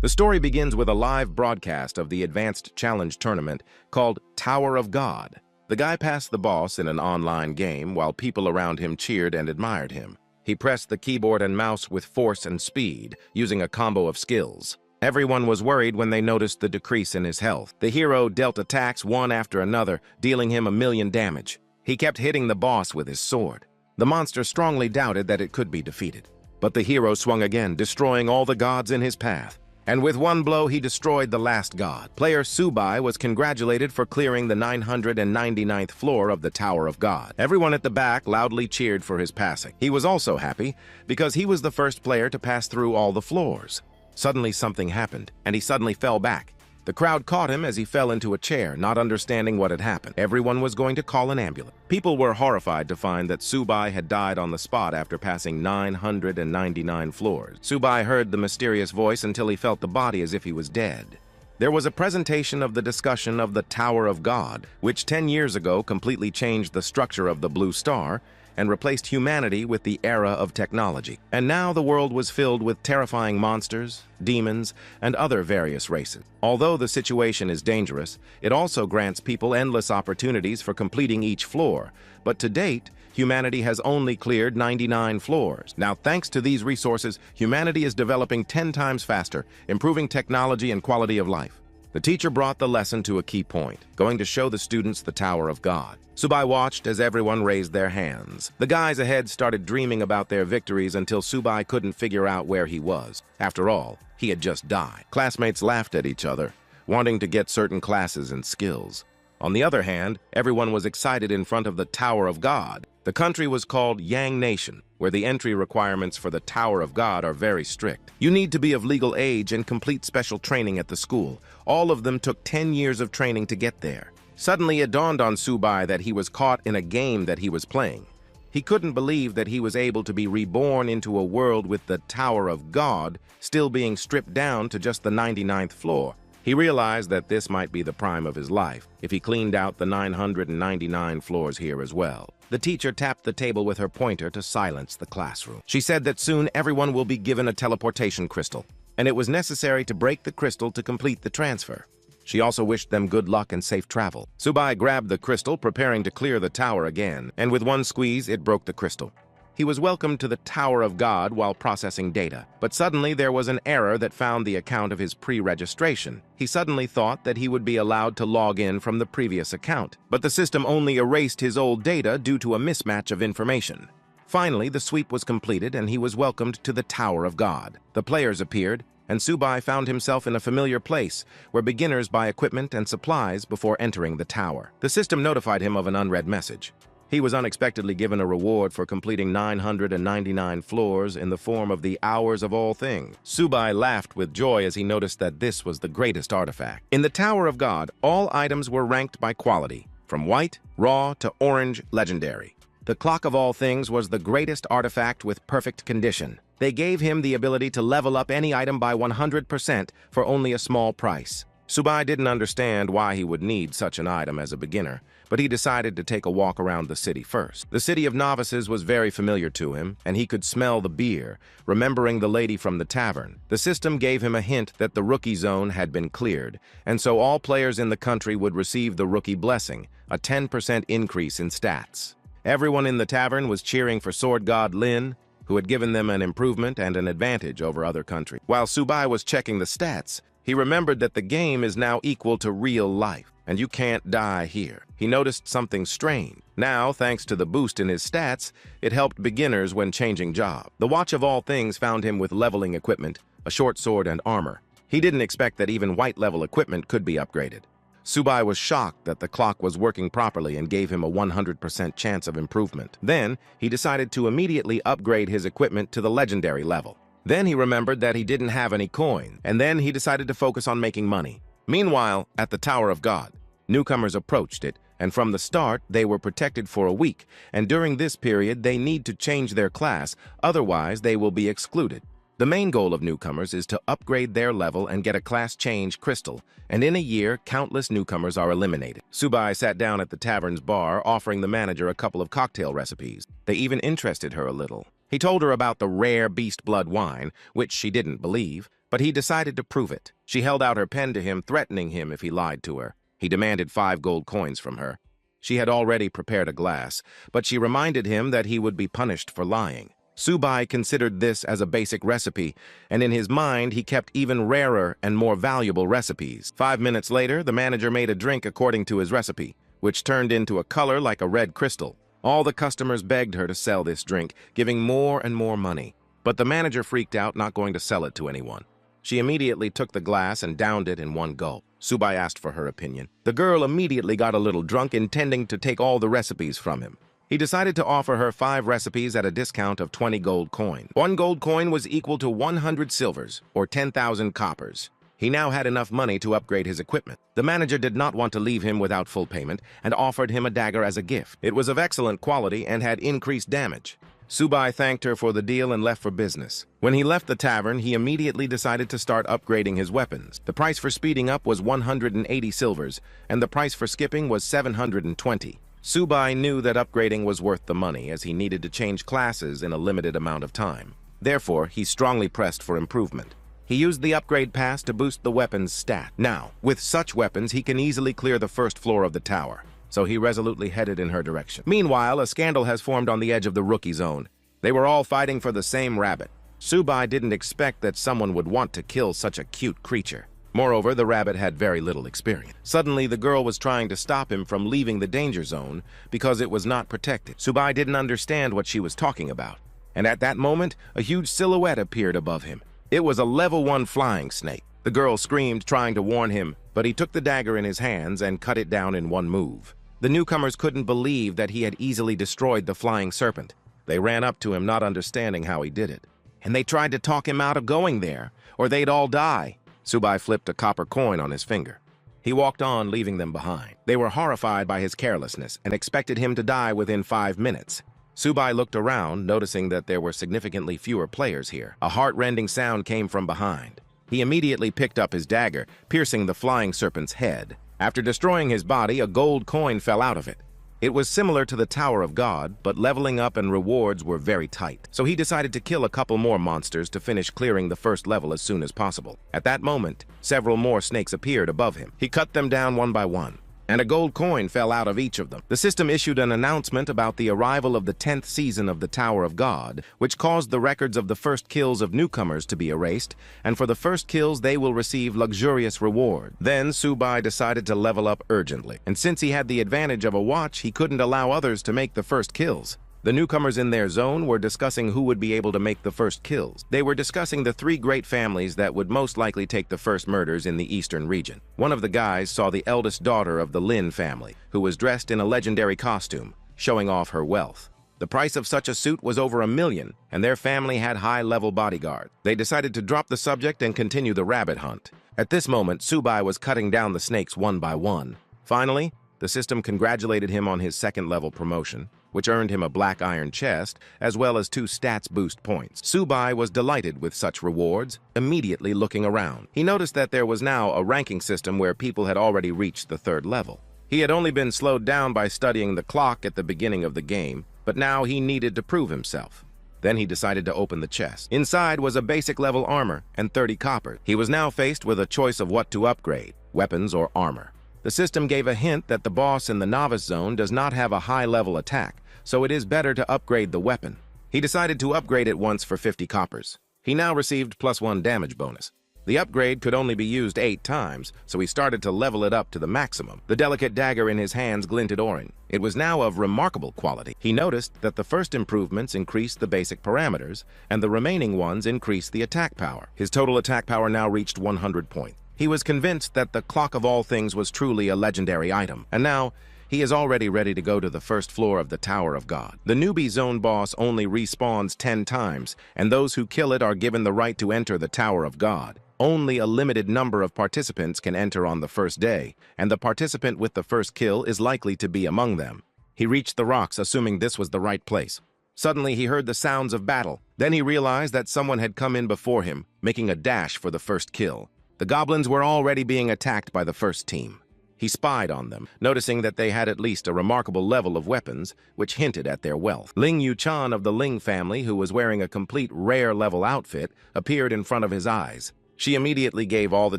The story begins with a live broadcast of the Advanced Challenge tournament called Tower of God. The guy passed the boss in an online game while people around him cheered and admired him. He pressed the keyboard and mouse with force and speed, using a combo of skills. Everyone was worried when they noticed the decrease in his health. The hero dealt attacks one after another, dealing him 1,000,000 damage. He kept hitting the boss with his sword. The monster strongly doubted that it could be defeated. But the hero swung again, destroying all the gods in his path. And with one blow, he destroyed the last god. Player Subai was congratulated for clearing the 999th floor of the Tower of God. Everyone at the back loudly cheered for his passing. He was also happy because he was the first player to pass through all the floors. Suddenly something happened, and he suddenly fell back. The crowd caught him as he fell into a chair, not understanding what had happened. Everyone was going to call an ambulance. People were horrified to find that Subai had died on the spot after passing 999 floors. Subai heard the mysterious voice until he felt the body as if he was dead. There was a presentation of the discussion of the Tower of God, which 10 years ago completely changed the structure of the Blue Star and replaced humanity with the era of technology. And now the world was filled with terrifying monsters, demons, and other various races. Although the situation is dangerous, it also grants people endless opportunities for completing each floor. But to date, humanity has only cleared 99 floors. Now, thanks to these resources, humanity is developing 10 times faster, improving technology and quality of life. The teacher brought the lesson to a key point, going to show the students the Tower of God. Subai watched as everyone raised their hands. The guys ahead started dreaming about their victories until Subai couldn't figure out where he was. After all, he had just died. Classmates laughed at each other, wanting to get certain classes and skills. On the other hand, everyone was excited in front of the Tower of God. The country was called Yang Nation, where the entry requirements for the Tower of God are very strict. You need to be of legal age and complete special training at the school. All of them took 10 years of training to get there. Suddenly, it dawned on Subai that he was caught in a game that he was playing. He couldn't believe that he was able to be reborn into a world with the Tower of God still being stripped down to just the 99th floor. He realized that this might be the prime of his life if he cleaned out the 999 floors here as well. The teacher tapped the table with her pointer to silence the classroom. She said that soon everyone will be given a teleportation crystal, and it was necessary to break the crystal to complete the transfer. She also wished them good luck and safe travel. Subai grabbed the crystal, preparing to clear the tower again, and with one squeeze, it broke the crystal. He was welcomed to the Tower of God while processing data, but suddenly there was an error that found the account of his pre-registration. He suddenly thought that he would be allowed to log in from the previous account, but the system only erased his old data due to a mismatch of information. Finally, the sweep was completed and he was welcomed to the Tower of God. The players appeared, and Subai found himself in a familiar place where beginners buy equipment and supplies before entering the tower. The system notified him of an unread message. He was unexpectedly given a reward for completing 999 floors in the form of the Hours of All Things. Subai laughed with joy as he noticed that this was the greatest artifact. In the Tower of God, all items were ranked by quality, from white, raw, to orange, legendary. The Clock of All Things was the greatest artifact with perfect condition. They gave him the ability to level up any item by 100% for only a small price. Subai didn't understand why he would need such an item as a beginner, but he decided to take a walk around the city first. The city of novices was very familiar to him, and he could smell the beer, remembering the lady from the tavern. The system gave him a hint that the rookie zone had been cleared, and so all players in the country would receive the rookie blessing, a 10% increase in stats. Everyone in the tavern was cheering for Sword God Lin, who had given them an improvement and an advantage over other countries. While Subai was checking the stats, he remembered that the game is now equal to real life, and you can't die here. He noticed something strange. Now, thanks to the boost in his stats, it helped beginners when changing jobs. The Watch of All Things found him with leveling equipment, a short sword, and armor. He didn't expect that even white-level equipment could be upgraded. Subai was shocked that the clock was working properly and gave him a 100% chance of improvement. Then, he decided to immediately upgrade his equipment to the legendary level. Then he remembered that he didn't have any coin, and then he decided to focus on making money. Meanwhile, at the Tower of God, newcomers approached it, and from the start, they were protected for a week, and during this period, they need to change their class, otherwise they will be excluded. The main goal of newcomers is to upgrade their level and get a class change crystal, and in a year, countless newcomers are eliminated. Subai sat down at the tavern's bar, offering the manager a couple of cocktail recipes. They even interested her a little. He told her about the rare beast blood wine, which she didn't believe, but he decided to prove it. She held out her pen to him, threatening him if he lied to her. He demanded 5 gold coins from her. She had already prepared a glass, but she reminded him that he would be punished for lying. Subai considered this as a basic recipe, and in his mind he kept even rarer and more valuable recipes. 5 minutes later, the manager made a drink according to his recipe, which turned into a color like a red crystal. All the customers begged her to sell this drink, giving more and more money. But the manager freaked out, not going to sell it to anyone. She immediately took the glass and downed it in one gulp. Subai asked for her opinion. The girl immediately got a little drunk, intending to take all the recipes from him. He decided to offer her 5 recipes at a discount of 20 gold coin. 1 gold coin was equal to 100 silvers, or 10,000 coppers. He now had enough money to upgrade his equipment. The manager did not want to leave him without full payment and offered him a dagger as a gift. It was of excellent quality and had increased damage. Subai thanked her for the deal and left for business. When he left the tavern, he immediately decided to start upgrading his weapons. The price for speeding up was 180 silvers, and the price for skipping was 720. Subai knew that upgrading was worth the money, as he needed to change classes in a limited amount of time. Therefore, he strongly pressed for improvement. He used the upgrade pass to boost the weapon's stat. Now, with such weapons, he can easily clear the first floor of the tower. So he resolutely headed in her direction. Meanwhile, a scandal has formed on the edge of the rookie zone. They were all fighting for the same rabbit. Subai didn't expect that someone would want to kill such a cute creature. Moreover, the rabbit had very little experience. Suddenly, the girl was trying to stop him from leaving the danger zone because it was not protected. Subai didn't understand what she was talking about. And at that moment, a huge silhouette appeared above him. It was a level 1 flying snake. The girl screamed, trying to warn him, but he took the dagger in his hands and cut it down in one move. The newcomers couldn't believe that he had easily destroyed the flying serpent. They ran up to him, not understanding how he did it. And they tried to talk him out of going there, or they'd all die. Subai flipped a copper coin on his finger. He walked on, leaving them behind. They were horrified by his carelessness and expected him to die within 5 minutes. Subai looked around, noticing that there were significantly fewer players here. A heart-rending sound came from behind. He immediately picked up his dagger, piercing the flying serpent's head. After destroying his body, a gold coin fell out of it. It was similar to the Tower of God, but leveling up and rewards were very tight. So he decided to kill a couple more monsters to finish clearing the first level as soon as possible. At that moment, several more snakes appeared above him. He cut them down one by one, and a gold coin fell out of each of them. The system issued an announcement about the arrival of the 10th season of the Tower of God, which caused the records of the first kills of newcomers to be erased, and for the first kills they will receive luxurious reward. Then Subai decided to level up urgently, and since he had the advantage of a watch, he couldn't allow others to make the first kills. The newcomers in their zone were discussing who would be able to make the first kills. They were discussing the 3 great families that would most likely take the first murders in the eastern region. One of the guys saw the eldest daughter of the Lin family, who was dressed in a legendary costume, showing off her wealth. The price of such a suit was over $1 million, and their family had high-level bodyguards. They decided to drop the subject and continue the rabbit hunt. At this moment, Subai was cutting down the snakes one by one. Finally, the system congratulated him on his second-level promotion, which earned him a black iron chest, as well as 2 stats boost points. Subai was delighted with such rewards, immediately looking around. He noticed that there was now a ranking system where people had already reached the 3rd level. He had only been slowed down by studying the clock at the beginning of the game, but now he needed to prove himself. Then he decided to open the chest. Inside was a basic level armor and 30 copper. He was now faced with a choice of what to upgrade, weapons or armor. The system gave a hint that the boss in the novice zone does not have a high-level attack, so it is better to upgrade the weapon. He decided to upgrade it once for 50 coppers. He now received +1 damage bonus. The upgrade could only be used 8 times, so he started to level it up to the maximum. The delicate dagger in his hands glinted orange. It was now of remarkable quality. He noticed that the first improvements increased the basic parameters, and the remaining ones increased the attack power. His total attack power now reached 100 points. He was convinced that the Clock of All Things was truly a legendary item, and now he is already ready to go to the first floor of the Tower of God. The newbie zone boss only respawns 10 times, and those who kill it are given the right to enter the Tower of God. Only a limited number of participants can enter on the first day, and the participant with the first kill is likely to be among them. He reached the rocks, assuming this was the right place. Suddenly, he heard the sounds of battle. Then he realized that someone had come in before him, making a dash for the first kill. The goblins were already being attacked by the first team. He spied on them, noticing that they had at least a remarkable level of weapons, which hinted at their wealth. Ling Yuchan of the Ling family, who was wearing a complete rare level outfit, appeared in front of his eyes. She immediately gave all the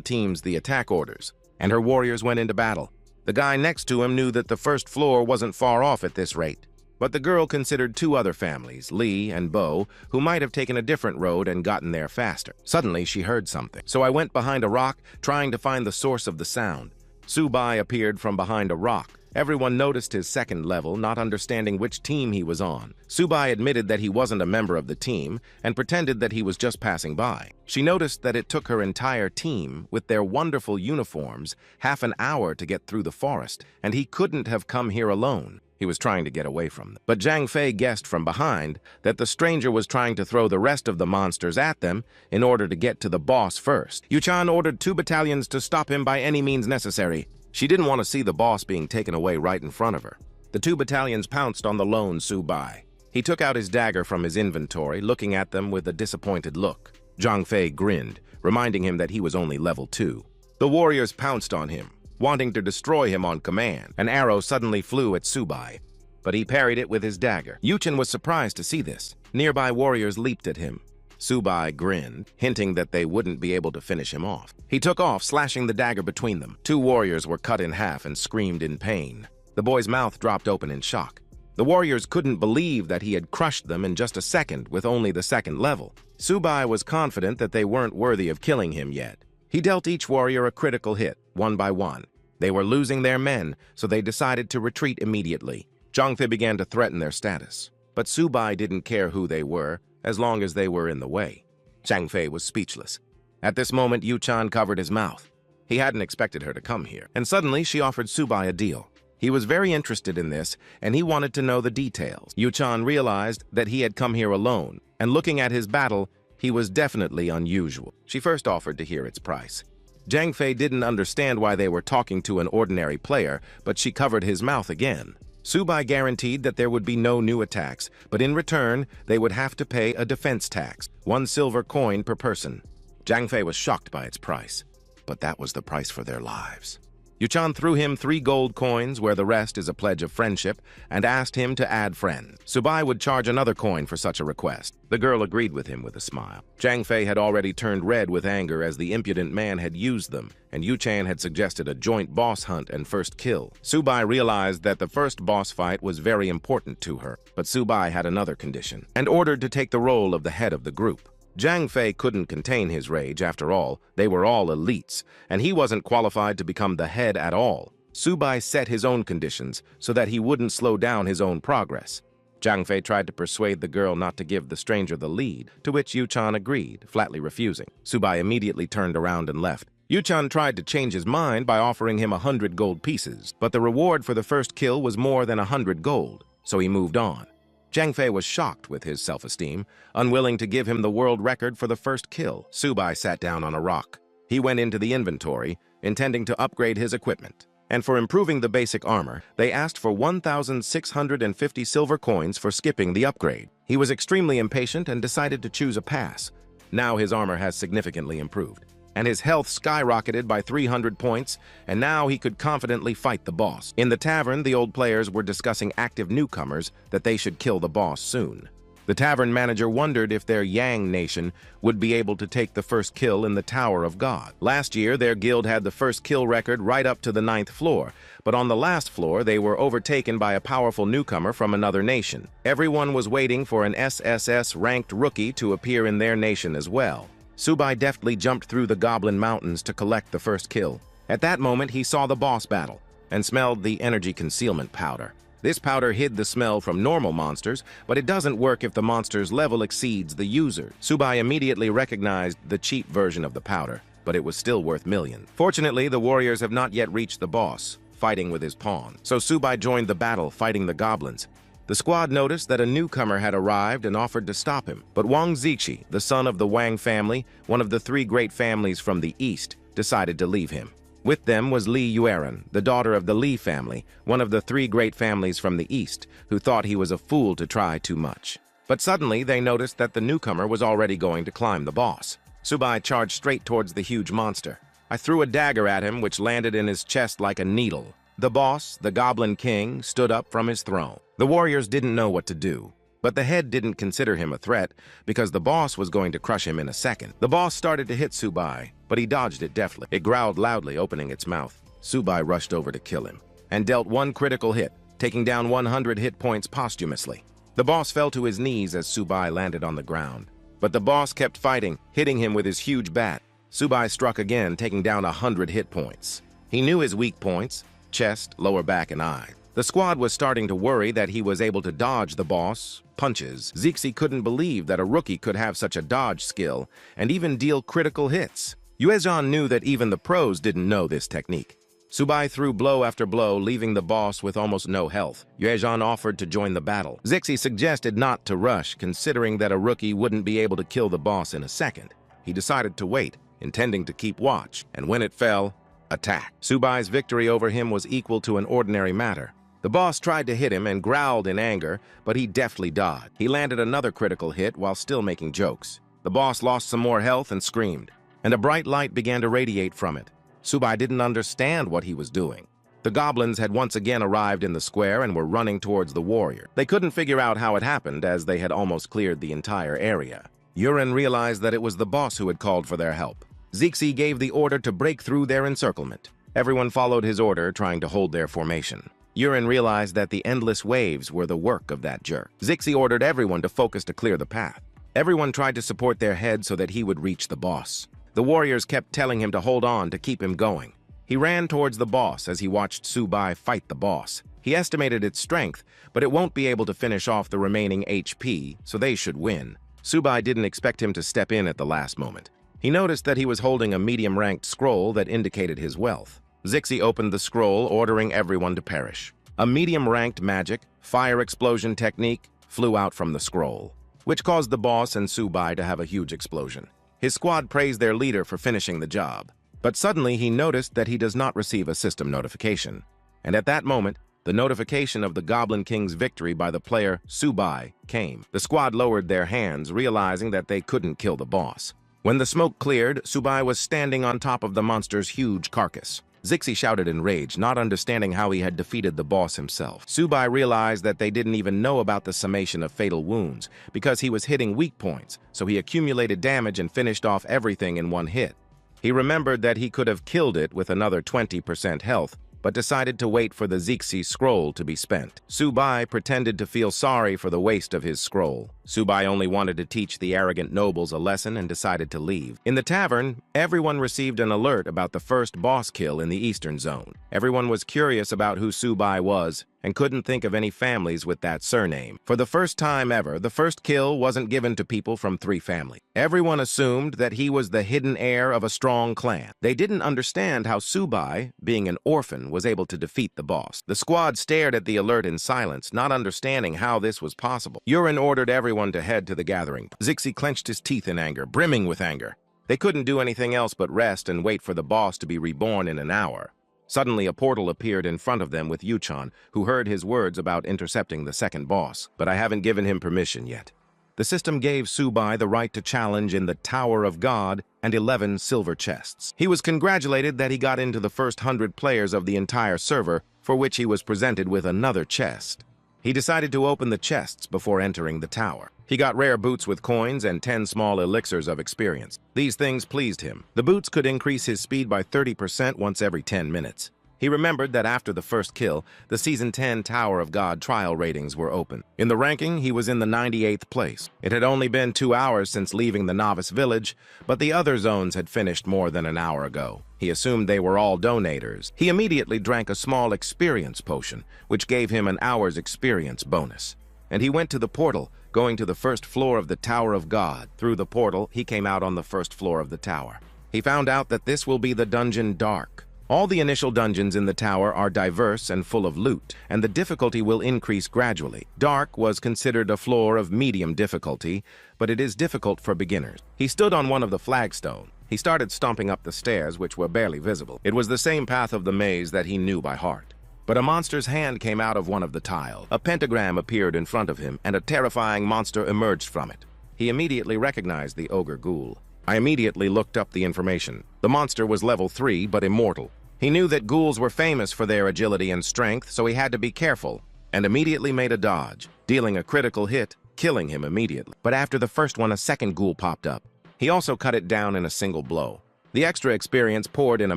teams the attack orders, and her warriors went into battle. The guy next to him knew that the first floor wasn't far off at this rate. But the girl considered two other families, Lee and Bo, who might have taken a different road and gotten there faster. Suddenly, she heard something. So I went behind a rock, trying to find the source of the sound. Subai appeared from behind a rock. Everyone noticed his second level, not understanding which team he was on. Subai admitted that he wasn't a member of the team and pretended that he was just passing by. She noticed that it took her entire team, with their wonderful uniforms, half an hour to get through the forest, and he couldn't have come here alone. He was trying to get away from them. But Zhang Fei guessed from behind that the stranger was trying to throw the rest of the monsters at them in order to get to the boss first. Yu-chan ordered 2 battalions to stop him by any means necessary. She didn't want to see the boss being taken away right in front of her. The 2 battalions pounced on the lone Subai. He took out his dagger from his inventory, looking at them with a disappointed look. Zhang Fei grinned, reminding him that he was only level 2. The warriors pounced on him, wanting to destroy him on command. An arrow suddenly flew at Subai, but he parried it with his dagger. Yu-chan was surprised to see this. Nearby warriors leaped at him. Subai grinned, hinting that they wouldn't be able to finish him off. He took off, slashing the dagger between them. 2 warriors were cut in half and screamed in pain. The boy's mouth dropped open in shock. The warriors couldn't believe that he had crushed them in just a second with only the 2nd level. Subai was confident that they weren't worthy of killing him yet. He dealt each warrior a critical hit, one by one. They were losing their men, so they decided to retreat immediately. Zhang Fei began to threaten their status. But Subai didn't care who they were, as long as they were in the way. Zhang Fei was speechless. At this moment, Yu-chan covered his mouth. He hadn't expected her to come here. And suddenly, she offered Subai a deal. He was very interested in this, and he wanted to know the details. Yu-chan realized that he had come here alone, and looking at his battle, he was definitely unusual. She first offered to hear its price. Zhang Fei didn't understand why they were talking to an ordinary player, but she covered his mouth again. Subai guaranteed that there would be no new attacks, but in return, they would have to pay a defense tax, 1 silver coin per person. Zhang Fei was shocked by its price, but that was the price for their lives. Yu-chan threw him 3 gold coins, where the rest is a pledge of friendship, and asked him to add friends. Subai would charge another coin for such a request. The girl agreed with him with a smile. Zhang Fei had already turned red with anger as the impudent man had used them, and Yu-chan had suggested a joint boss hunt and first kill. Subai realized that the first boss fight was very important to her, but Subai had another condition, and ordered to take the role of the head of the group. Zhang Fei couldn't contain his rage. After all, they were all elites, and he wasn't qualified to become the head at all. Subai set his own conditions so that he wouldn't slow down his own progress. Zhang Fei tried to persuade the girl not to give the stranger the lead, to which Yu-chan agreed, flatly refusing. Subai immediately turned around and left. Yu-chan tried to change his mind by offering him 100 gold pieces, but the reward for the first kill was more than 100 gold, so he moved on. Zhang Fei was shocked with his self-esteem, unwilling to give him the world record for the first kill. Subai sat down on a rock. He went into the inventory, intending to upgrade his equipment. And for improving the basic armor, they asked for 1,650 silver coins for skipping the upgrade. He was extremely impatient and decided to choose a pass. Now his armor has significantly improved, and his health skyrocketed by 300 points, and now he could confidently fight the boss. In the tavern, the old players were discussing active newcomers that they should kill the boss soon. The tavern manager wondered if their Yang nation would be able to take the first kill in the Tower of God. Last year, their guild had the first kill record right up to the 9th floor, but on the last floor, they were overtaken by a powerful newcomer from another nation. Everyone was waiting for an SSS-ranked rookie to appear in their nation as well. Subai deftly jumped through the Goblin Mountains to collect the first kill. At that moment, he saw the boss battle and smelled the energy concealment powder. This powder hid the smell from normal monsters, but it doesn't work if the monster's level exceeds the user. Subai immediately recognized the cheap version of the powder, but it was still worth millions. Fortunately, the warriors have not yet reached the boss, fighting with his pawn. So Subai joined the battle, fighting the goblins. The squad noticed that a newcomer had arrived and offered to stop him, but Wang Ziqi, the son of the Wang family, one of the 3 great families from the east, decided to leave him. With them was Li Yueran, the daughter of the Li family, one of the 3 great families from the east, who thought he was a fool to try too much. But suddenly they noticed that the newcomer was already going to climb the boss. Subai charged straight towards the huge monster. I threw a dagger at him, which landed in his chest like a needle. The boss, the Goblin King, stood up from his throne. The warriors didn't know what to do, But the head didn't consider him a threat because the boss was going to crush him in a second. The boss started to hit Subai, but he dodged it deftly. It growled loudly, opening its mouth. Subai rushed over to kill him and dealt one critical hit, taking down 100 hit points posthumously. The boss fell to his knees as Subai landed on the ground. But the boss kept fighting, hitting him with his huge bat. Subai struck again, taking down 100 hit points. He knew his weak points: chest, lower back, and eye. The squad was starting to worry that he was able to dodge the boss punches. Zixi couldn't believe that a rookie could have such a dodge skill and even deal critical hits. Yuezhan knew that even the pros didn't know this technique. Subai threw blow after blow, leaving the boss with almost no health. Yuezhan offered to join the battle. Zixi suggested not to rush, considering that a rookie wouldn't be able to kill the boss in a second. He decided to wait, intending to keep watch, and when it fell, attack. Subai's victory over him was equal to an ordinary matter. The boss tried to hit him and growled in anger, but he deftly dodged. He landed another critical hit while still making jokes. The boss lost some more health and screamed, and a bright light began to radiate from it. Subai didn't understand what he was doing. The goblins had once again arrived in the square and were running towards the warrior. They couldn't figure out how it happened, as they had almost cleared the entire area. Yuren realized that it was the boss who had called for their help. Zixi gave the order to break through their encirclement. Everyone followed his order, trying to hold their formation. Yuren realized that the endless waves were the work of that jerk. Zixi ordered everyone to focus to clear the path. Everyone tried to support their head so that he would reach the boss. The warriors kept telling him to hold on to keep him going. He ran towards the boss as he watched Subai fight the boss. He estimated its strength, but it won't be able to finish off the remaining HP, so they should win. Subai didn't expect him to step in at the last moment. He noticed that he was holding a medium-ranked scroll that indicated his wealth. Zixi opened the scroll, ordering everyone to perish. A medium-ranked magic, fire explosion technique, flew out from the scroll, which caused the boss and Subai to have a huge explosion. His squad praised their leader for finishing the job. But suddenly he noticed that he does not receive a system notification. And at that moment, the notification of the Goblin King's victory by the player Subai came. The squad lowered their hands, realizing that they couldn't kill the boss. When the smoke cleared, Subai was standing on top of the monster's huge carcass. Zixi shouted in rage, not understanding how he had defeated the boss himself. Subai realized that they didn't even know about the summation of fatal wounds, because he was hitting weak points, so he accumulated damage and finished off everything in one hit. He remembered that he could have killed it with another 20% health, but decided to wait for the Zixi scroll to be spent. Subai pretended to feel sorry for the waste of his scroll. Subai only wanted to teach the arrogant nobles a lesson and decided to leave. In the tavern, everyone received an alert about the first boss kill in the Eastern Zone. Everyone was curious about who Subai was and couldn't think of any families with that surname. For the first time ever, the first kill wasn't given to people from 3 families. Everyone assumed that he was the hidden heir of a strong clan. They didn't understand how Subai, being an orphan, was able to defeat the boss. The squad stared at the alert in silence, not understanding how this was possible. Yuren ordered everyone to head to the gathering. Zixi clenched his teeth in anger, brimming with anger. They couldn't do anything else but rest and wait for the boss to be reborn in an hour. Suddenly, a portal appeared in front of them with Yuchan, who heard his words about intercepting the second boss. But I haven't given him permission yet. The system gave Subai the right to challenge in the Tower of God and 11 silver chests. He was congratulated that he got into the first 100 players of the entire server, for which he was presented with another chest. He decided to open the chests before entering the tower. He got rare boots with coins and 10 small elixirs of experience. These things pleased him. The boots could increase his speed by 30% once every 10 minutes. He remembered that after the first kill, the Season 10 Tower of God trial ratings were open. In the ranking, he was in the 98th place. It had only been 2 hours since leaving the novice village, but the other zones had finished more than an hour ago. He assumed they were all donators. He immediately drank a small experience potion, which gave him an hour's experience bonus. And he went to the portal, going to the first floor of the Tower of God. Through the portal, he came out on the first floor of the tower. He found out that this will be the dungeon Dark. All the initial dungeons in the tower are diverse and full of loot, and the difficulty will increase gradually. Dark was considered a floor of medium difficulty, but it is difficult for beginners. He stood on one of the flagstones. He started stomping up the stairs, which were barely visible. It was the same path of the maze that he knew by heart. But a monster's hand came out of one of the tiles. A pentagram appeared in front of him, and a terrifying monster emerged from it. He immediately recognized the ogre ghoul. I immediately looked up the information. The monster was level 3, but immortal. He knew that ghouls were famous for their agility and strength, so he had to be careful, and immediately made a dodge. Dealing a critical hit, killing him immediately. But after the first one, a second ghoul popped up. He also cut it down in a single blow. The extra experience poured in a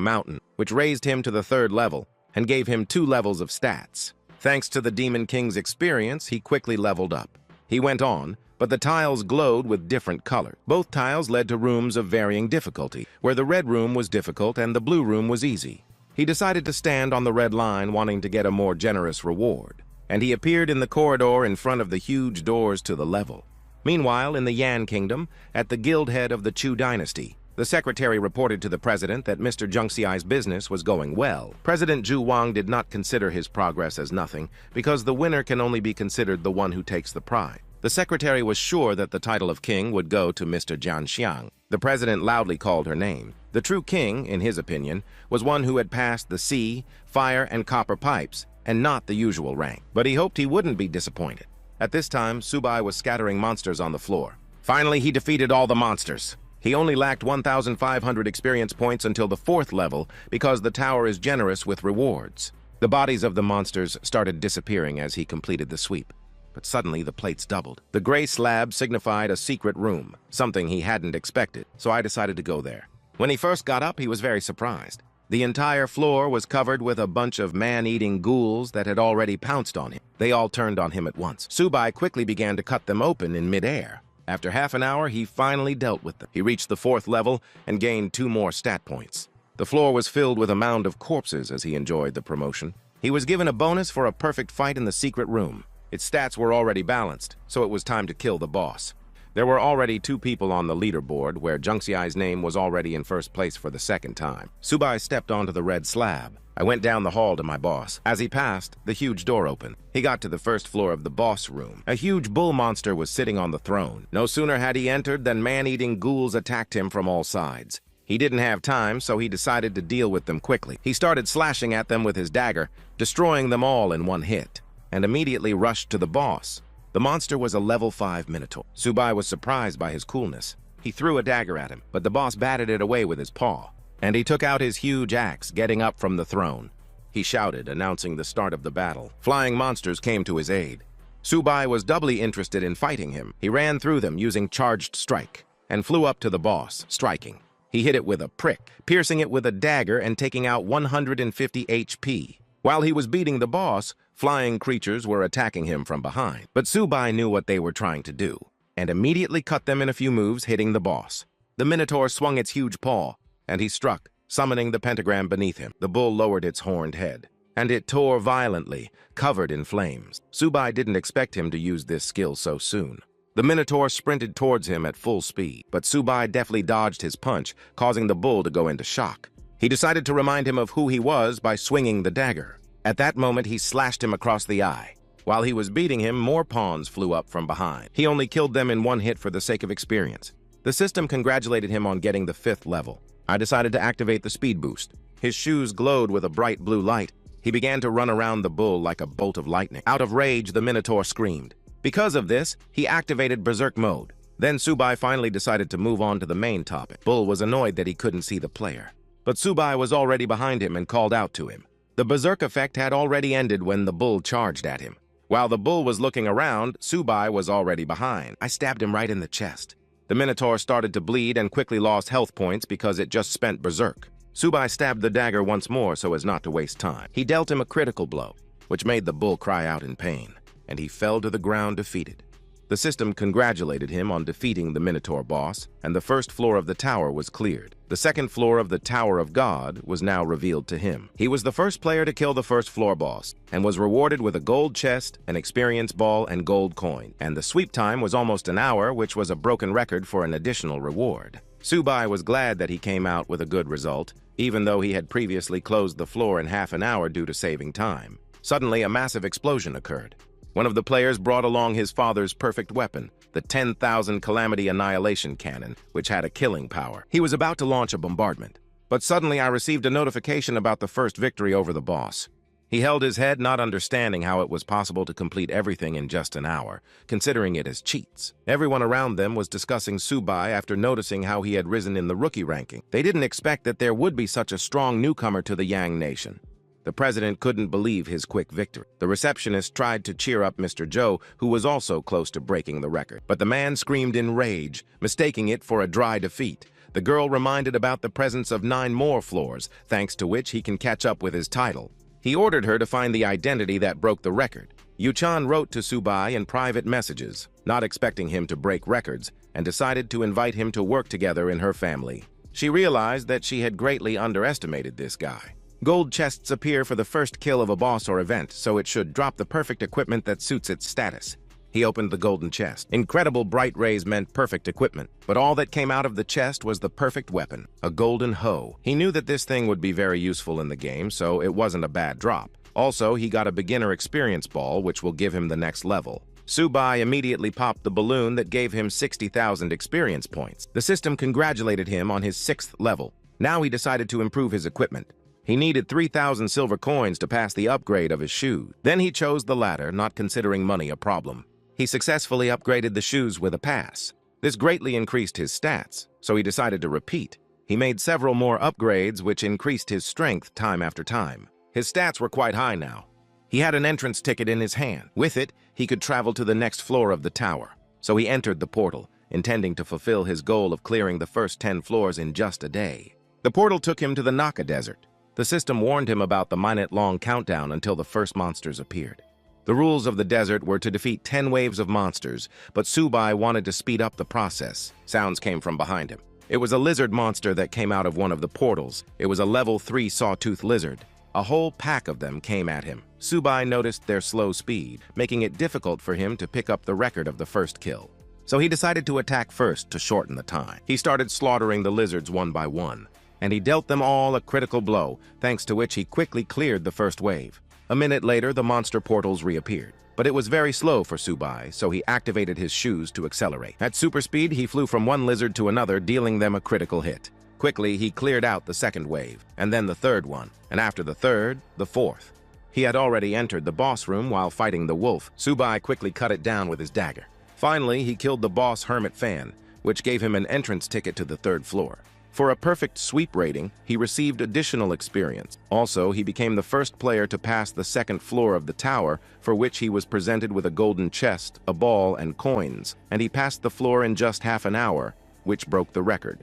mountain, which raised him to the 3rd level and gave him 2 levels of stats. Thanks to the Demon King's experience, he quickly leveled up. He went on, but the tiles glowed with different colors. Both tiles led to rooms of varying difficulty, where the red room was difficult and the blue room was easy. He decided to stand on the red line, wanting to get a more generous reward, and he appeared in the corridor in front of the huge doors to the level. Meanwhile, in the Yan Kingdom, at the guild head of the Chu dynasty, the secretary reported to the president that Mr. Zhengxiai's business was going well. President Zhu Wang did not consider his progress as nothing, because the winner can only be considered the one who takes the prize. The secretary was sure that the title of king would go to Mr. Jian Xiang. The president loudly called her name. The true king, in his opinion, was one who had passed the sea, fire, and copper pipes, and not the usual rank. But he hoped he wouldn't be disappointed. At this time, Subai was scattering monsters on the floor. Finally, he defeated all the monsters. He only lacked 1,500 experience points until the 4th level because the tower is generous with rewards. The bodies of the monsters started disappearing as he completed the sweep. But suddenly the plates doubled. The gray slab signified a secret room, something he hadn't expected, so I decided to go there. When he first got up, he was very surprised. The entire floor was covered with a bunch of man-eating ghouls that had already pounced on him. They all turned on him at once. Subai quickly began to cut them open in mid-air. After half an hour, he finally dealt with them. He reached the 4th level and gained 2 more stat points. The floor was filled with a mound of corpses as he enjoyed the promotion. He was given a bonus for a perfect fight in the secret room. Its stats were already balanced, so it was time to kill the boss. There were already 2 people on the leaderboard, where Zhengxiai's name was already in 1st place for the 2nd time. Subai stepped onto the red slab. I went down the hall to my boss. As he passed, the huge door opened. He got to the 1st floor of the boss room. A huge bull monster was sitting on the throne. No sooner had he entered than man-eating ghouls attacked him from all sides. He didn't have time, so he decided to deal with them quickly. He started slashing at them with his dagger, destroying them all in one hit, and immediately rushed to the boss. The monster was a level 5 minotaur. Subai was surprised by his coolness. He threw a dagger at him, but the boss batted it away with his paw, and he took out his huge axe, getting up from the throne. He shouted, announcing the start of the battle. Flying monsters came to his aid. Subai was doubly interested in fighting him. He ran through them using charged strike, and flew up to the boss, striking. He hit it with a prick, piercing it with a dagger and taking out 150 HP. While he was beating the boss, flying creatures were attacking him from behind. But Subai knew what they were trying to do, and immediately cut them in a few moves, hitting the boss. The minotaur swung its huge paw, and he struck, summoning the pentagram beneath him. The bull lowered its horned head, and it tore violently, covered in flames. Subai didn't expect him to use this skill so soon. The minotaur sprinted towards him at full speed, but Subai deftly dodged his punch, causing the bull to go into shock. He decided to remind him of who he was by swinging the dagger. At that moment, he slashed him across the eye. While he was beating him, more pawns flew up from behind. He only killed them in one hit for the sake of experience. The system congratulated him on getting the 5th level. I decided to activate the speed boost. His shoes glowed with a bright blue light. He began to run around the bull like a bolt of lightning. Out of rage, the minotaur screamed. Because of this, he activated berserk mode. Then Subai finally decided to move on to the main topic. Bull was annoyed that he couldn't see the player, but Subai was already behind him and called out to him. The berserk effect had already ended when the bull charged at him. While the bull was looking around, Subai was already behind. I stabbed him right in the chest. The minotaur started to bleed and quickly lost health points because it just spent berserk. Subai stabbed the dagger once more so as not to waste time. He dealt him a critical blow, which made the bull cry out in pain, and he fell to the ground defeated. The system congratulated him on defeating the Minotaur boss, and the 1st floor of the tower was cleared. The 2nd floor of the Tower of God was now revealed to him. He was the first player to kill the 1st floor boss, and was rewarded with a gold chest, an experience ball, and gold coin. And the sweep time was almost an hour, which was a broken record for an additional reward. Subai was glad that he came out with a good result, even though he had previously closed the floor in half an hour due to saving time. Suddenly, a massive explosion occurred. One of the players brought along his father's perfect weapon, the 10,000 Calamity Annihilation Cannon, which had a killing power. He was about to launch a bombardment, but suddenly I received a notification about the first victory over the boss. He held his head, not understanding how it was possible to complete everything in just an hour, considering it as cheats. Everyone around them was discussing Subai after noticing how he had risen in the rookie ranking. They didn't expect that there would be such a strong newcomer to the Yang Nation. The president couldn't believe his quick victory. The receptionist tried to cheer up Mr. Joe, who was also close to breaking the record. But the man screamed in rage, mistaking it for a dry defeat. The girl reminded about the presence of 9 more floors, thanks to which he can catch up with his title. He ordered her to find the identity that broke the record. Yu-chan wrote to Subai in private messages, not expecting him to break records, and decided to invite him to work together in her family. She realized that she had greatly underestimated this guy. Gold chests appear for the first kill of a boss or event, so it should drop the perfect equipment that suits its status. He opened the golden chest. Incredible bright rays meant perfect equipment, but all that came out of the chest was the perfect weapon, a golden hoe. He knew that this thing would be very useful in the game, so it wasn't a bad drop. Also, he got a beginner experience ball, which will give him the next level. Subai immediately popped the balloon that gave him 60,000 experience points. The system congratulated him on his 6th level. Now he decided to improve his equipment. He needed 3,000 silver coins to pass the upgrade of his shoes. Then he chose the latter, not considering money a problem. He successfully upgraded the shoes with a pass. This greatly increased his stats, so he decided to repeat. He made several more upgrades, which increased his strength time after time. His stats were quite high now. He had an entrance ticket in his hand. With it, he could travel to the next floor of the tower. So he entered the portal, intending to fulfill his goal of clearing the first 10 floors in just a day. The portal took him to the Naka Desert. The system warned him about the minute-long countdown until the first monsters appeared. The rules of the desert were to defeat 10 waves of monsters, but Subai wanted to speed up the process. Sounds came from behind him. It was a lizard monster that came out of one of the portals. It was a level 3 sawtooth lizard. A whole pack of them came at him. Subai noticed their slow speed, making it difficult for him to pick up the record of the first kill. So he decided to attack first to shorten the time. He started slaughtering the lizards one by one, and he dealt them all a critical blow, thanks to which he quickly cleared the first wave. A minute later, the monster portals reappeared. But it was very slow for Subai, so he activated his shoes to accelerate. At super speed, he flew from one lizard to another, dealing them a critical hit. Quickly, he cleared out the second wave, and then the third one, and after the third, the fourth. He had already entered the boss room while fighting the wolf. Subai quickly cut it down with his dagger. Finally, he killed the boss hermit fan, which gave him an entrance ticket to the 3rd floor. For a perfect sweep rating, he received additional experience. Also, he became the first player to pass the 2nd floor of the tower, for which he was presented with a golden chest, a ball, and coins, and he passed the floor in just half an hour, which broke the record.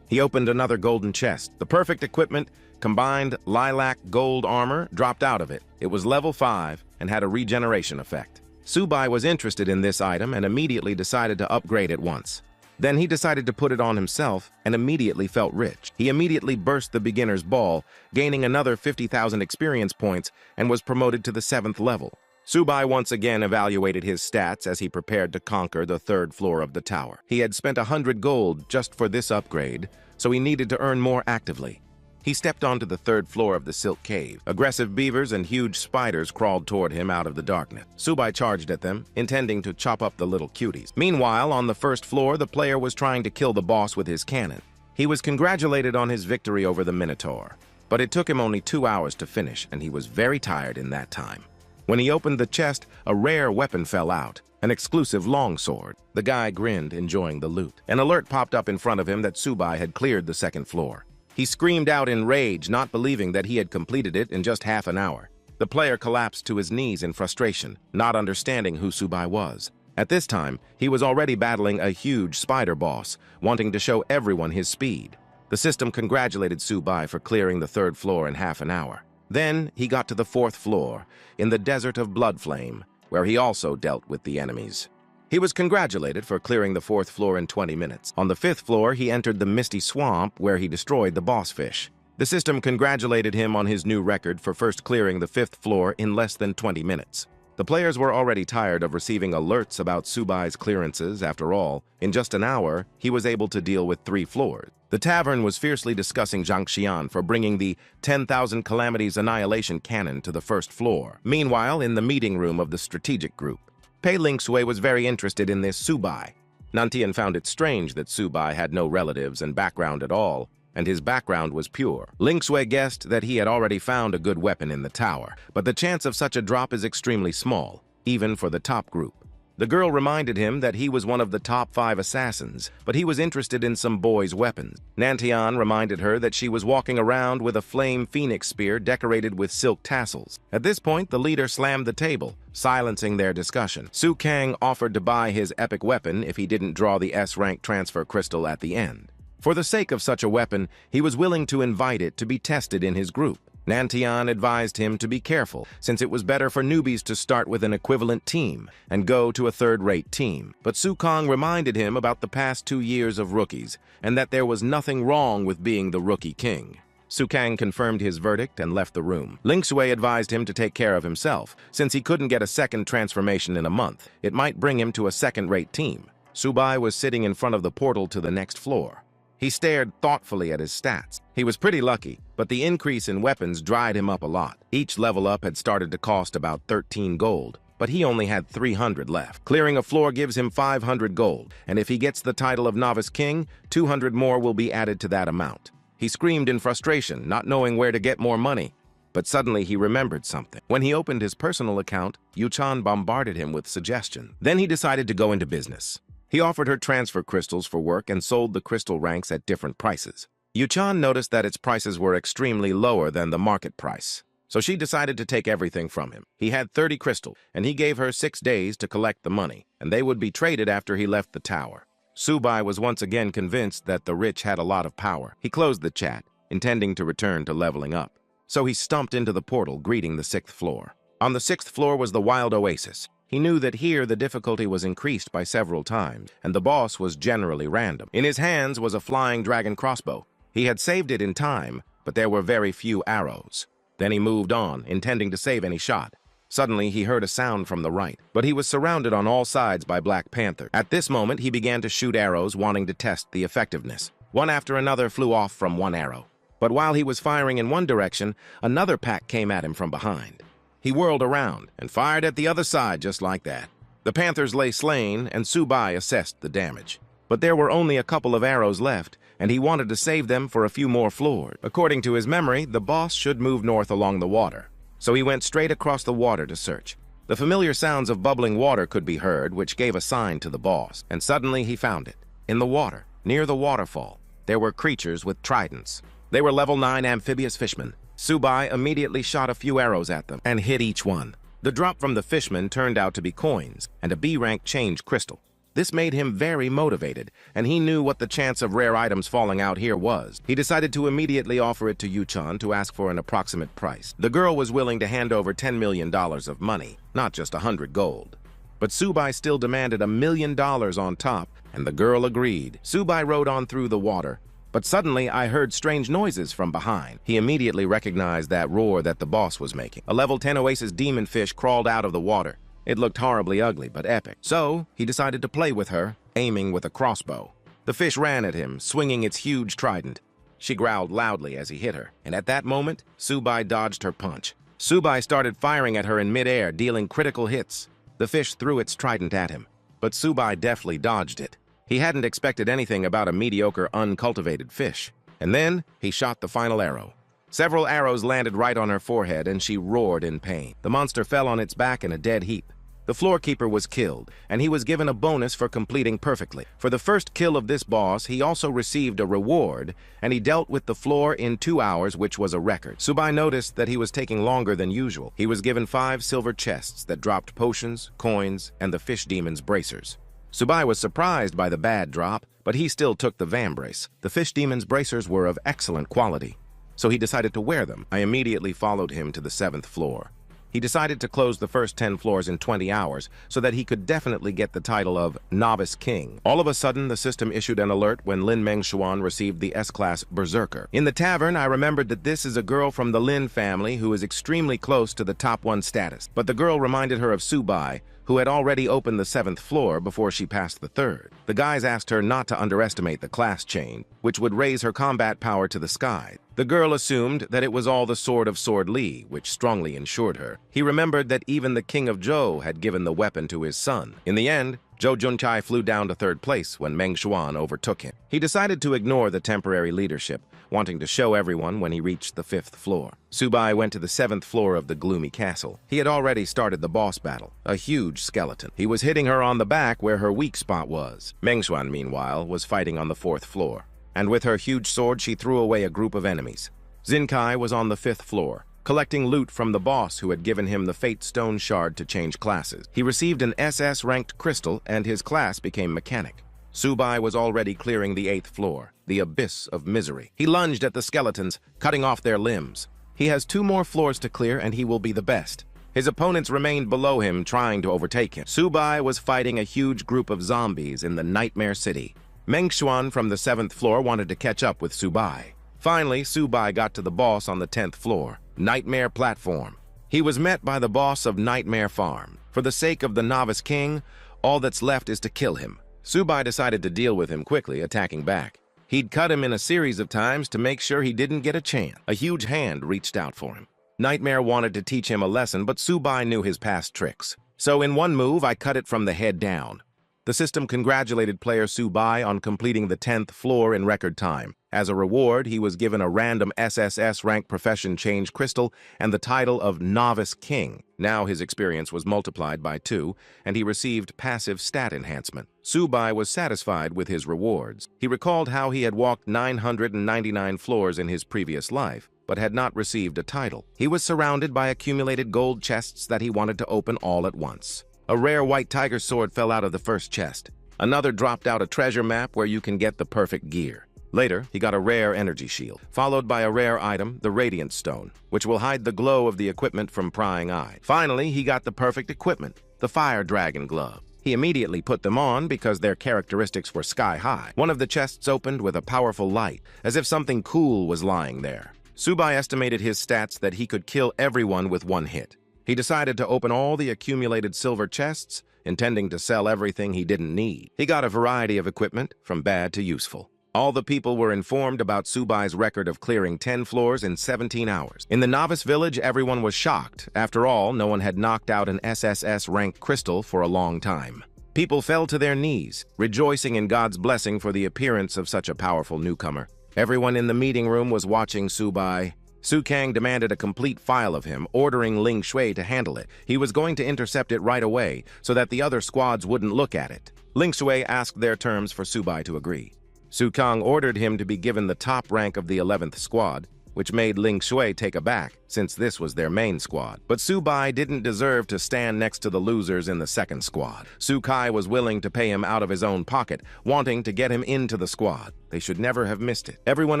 He opened another golden chest. The perfect equipment, combined lilac gold armor, dropped out of it. It was level 5 and had a regeneration effect. Subai was interested in this item and immediately decided to upgrade it once. Then he decided to put it on himself and immediately felt rich. He immediately burst the beginner's ball, gaining another 50,000 experience points, and was promoted to the 7th level. Subai once again evaluated his stats as he prepared to conquer the 3rd floor of the tower. He had spent 100 gold just for this upgrade, so he needed to earn more actively. He stepped onto the 3rd floor of the Silk Cave. Aggressive beavers and huge spiders crawled toward him out of the darkness. Subai charged at them, intending to chop up the little cuties. Meanwhile, on the 1st floor, the player was trying to kill the boss with his cannon. He was congratulated on his victory over the Minotaur, but it took him only 2 hours to finish, and he was very tired in that time. When he opened the chest, a rare weapon fell out, an exclusive longsword. The guy grinned, enjoying the loot. An alert popped up in front of him that Subai had cleared the 2nd floor. He screamed out in rage, not believing that he had completed it in just half an hour. The player collapsed to his knees in frustration, not understanding who Subai was. At this time, he was already battling a huge spider boss, wanting to show everyone his speed. The system congratulated Subai for clearing the 3rd floor in half an hour. Then he got to the 4th floor, in the Desert of Bloodflame, where he also dealt with the enemies. He was congratulated for clearing the 4th floor in 20 minutes. On the 5th floor, he entered the Misty Swamp, where he destroyed the boss fish. The system congratulated him on his new record for first clearing the 5th floor in less than 20 minutes. The players were already tired of receiving alerts about Subai's clearances. After all, in just an hour, he was able to deal with 3 floors. The tavern was fiercely discussing Zhang Xian for bringing the 10,000 Calamities Annihilation Cannon to the 1st floor. Meanwhile, in the meeting room of the strategic group, Pei Lingsui was very interested in this Subai. Nantian found it strange that Subai had no relatives and background at all, and his background was pure. Lingsui guessed that he had already found a good weapon in the tower, but the chance of such a drop is extremely small, even for the top group. The girl reminded him that he was one of the top 5 assassins, but he was interested in some boys' weapons. Nantian reminded her that she was walking around with a flame phoenix spear decorated with silk tassels. At this point, the leader slammed the table, silencing their discussion. Su Kang offered to buy his epic weapon if he didn't draw the S-rank transfer crystal at the end. For the sake of such a weapon, he was willing to invite it to be tested in his group. Nantian advised him to be careful, since it was better for newbies to start with an equivalent team and go to a third-rate team. But Su Kang reminded him about the past 2 years of rookies, and that there was nothing wrong with being the rookie king. Su Kang confirmed his verdict and left the room. Ling Sui advised him to take care of himself, since he couldn't get a second transformation in a month. It might bring him to a second-rate team. Subai was sitting in front of the portal to the next floor. He stared thoughtfully at his stats. He was pretty lucky, but the increase in weapons dried him up a lot. Each level up had started to cost about 13 gold, but he only had 300 left. Clearing a floor gives him 500 gold, and if he gets the title of Novice King, 200 more will be added to that amount. He screamed in frustration, not knowing where to get more money. But suddenly he remembered something. When he opened his personal account, Yu-chan bombarded him with suggestions. Then he decided to go into business. He offered her transfer crystals for work and sold the crystal ranks at different prices. Yu-chan noticed that its prices were extremely lower than the market price, so she decided to take everything from him. He had 30 crystals, and he gave her 6 days to collect the money, and they would be traded after he left the tower. Subai was once again convinced that the rich had a lot of power. He closed the chat, intending to return to leveling up. So he stumped into the portal, greeting the 6th floor. On the 6th floor was the Wild Oasis. He knew that here the difficulty was increased by several times, and the boss was generally random. In his hands was a flying dragon crossbow. He had saved it in time, but there were very few arrows. Then he moved on, intending to save any shot. Suddenly, he heard a sound from the right, but he was surrounded on all sides by Black Panther. At this moment, he began to shoot arrows, wanting to test the effectiveness. One after another flew off from one arrow. But while he was firing in one direction, another pack came at him from behind. He whirled around and fired at the other side just like that. The panthers lay slain, and Subai assessed the damage. But there were only a couple of arrows left, and he wanted to save them for a few more floors. According to his memory, the boss should move north along the water. So he went straight across the water to search. The familiar sounds of bubbling water could be heard, which gave a sign to the boss. And suddenly he found it. In the water, near the waterfall, there were creatures with tridents. They were level 9 amphibious fishmen. Subai immediately shot a few arrows at them and hit each one. The drop from the fishmen turned out to be coins and a B-rank change crystal. This made him very motivated, and he knew what the chance of rare items falling out here was. He decided to immediately offer it to Yu-chan to ask for an approximate price. The girl was willing to hand over $10 million of money, not just 100 gold. But Subai still demanded $1 million on top, and the girl agreed. Subai rode on through the water, but suddenly I heard strange noises from behind. He immediately recognized that roar that the boss was making. A level 10 Oasis demon fish crawled out of the water. It looked horribly ugly, but epic. So he decided to play with her, aiming with a crossbow. The fish ran at him, swinging its huge trident. She growled loudly as he hit her, and at that moment, Subai dodged her punch. Subai started firing at her in midair, dealing critical hits. The fish threw its trident at him, but Subai deftly dodged it. He hadn't expected anything about a mediocre, uncultivated fish. And then he shot the final arrow. Several arrows landed right on her forehead, and she roared in pain. The monster fell on its back in a dead heap. The floorkeeper was killed, and he was given a bonus for completing perfectly. For the first kill of this boss, he also received a reward, and he dealt with the floor in 2 hours, which was a record. Subai noticed that he was taking longer than usual. He was given 5 silver chests that dropped potions, coins, and the fish demon's bracers. Subai was surprised by the bad drop, but he still took the vambrace. The fish demon's bracers were of excellent quality, so he decided to wear them. I immediately followed him to the 7th floor. He decided to close the first 10 floors in 20 hours so that he could definitely get the title of Novice King. All of a sudden, the system issued an alert when Lin Mengshuan received the S-Class Berserker. In the tavern, I remembered that this is a girl from the Lin family who is extremely close to the top 1 status. But the girl reminded her of Subai, who had already opened the 7th floor before she passed the 3rd. The guys asked her not to underestimate the class chain, which would raise her combat power to the sky. The girl assumed that it was all the sword of Sword Li, which strongly ensured her. He remembered that even the King of Zhou had given the weapon to his son. In the end, Zhou Junchai flew down to third place when Meng Xuan overtook him. He decided to ignore the temporary leadership, wanting to show everyone when he reached the 5th floor. Subai went to the 7th floor of the gloomy castle. He had already started the boss battle, a huge skeleton. He was hitting her on the back where her weak spot was. Meng Xuan, meanwhile, was fighting on the 4th floor, and with her huge sword she threw away a group of enemies. Xinkai was on the 5th floor, collecting loot from the boss who had given him the Fate Stone Shard to change classes. He received an SS-ranked crystal and his class became mechanic. Subai was already clearing the 8th floor, the abyss of misery. He lunged at the skeletons, cutting off their limbs. He has 2 more floors to clear and he will be the best. His opponents remained below him, trying to overtake him. Subai was fighting a huge group of zombies in the Nightmare City. Meng Xuan from the 7th floor wanted to catch up with Subai. Finally, Subai got to the boss on the 10th floor, Nightmare Platform. He was met by the boss of Nightmare Farm. For the sake of the Novice King, all that's left is to kill him. Subai decided to deal with him quickly, attacking back. He'd cut him in a series of times to make sure he didn't get a chance. A huge hand reached out for him. Nightmare wanted to teach him a lesson, but Subai knew his past tricks. So in one move, I cut it from the head down. The system congratulated player Subai on completing the 10th floor in record time. As a reward, he was given a random SSS rank profession change crystal and the title of Novice King. Now his experience was multiplied by 2, and he received passive stat enhancement. Subai was satisfied with his rewards. He recalled how he had walked 999 floors in his previous life, but had not received a title. He was surrounded by accumulated gold chests that he wanted to open all at once. A rare white tiger sword fell out of the first chest. Another dropped out a treasure map where you can get the perfect gear. Later, he got a rare energy shield, followed by a rare item, the Radiant Stone, which will hide the glow of the equipment from prying eyes. Finally, he got the perfect equipment, the Fire Dragon Glove. He immediately put them on because their characteristics were sky high. One of the chests opened with a powerful light, as if something cool was lying there. Subai estimated his stats that he could kill everyone with 1 hit. He decided to open all the accumulated silver chests, intending to sell everything he didn't need. He got a variety of equipment, from bad to useful. All the people were informed about Subai's record of clearing 10 floors in 17 hours. In the novice village, everyone was shocked. After all, no one had knocked out an SSS-ranked crystal for a long time. People fell to their knees, rejoicing in God's blessing for the appearance of such a powerful newcomer. Everyone in the meeting room was watching Subai. Su Kang demanded a complete file of him, ordering Ling Shui to handle it. He was going to intercept it right away, so that the other squads wouldn't look at it. Ling Shui asked their terms for Subai to agree. Su Kang ordered him to be given the top rank of the 11th squad, which made Ling Shui take aback, since this was their main squad. But Subai didn't deserve to stand next to the losers in the 2nd squad. Su Kai was willing to pay him out of his own pocket, wanting to get him into the squad. They should never have missed it. Everyone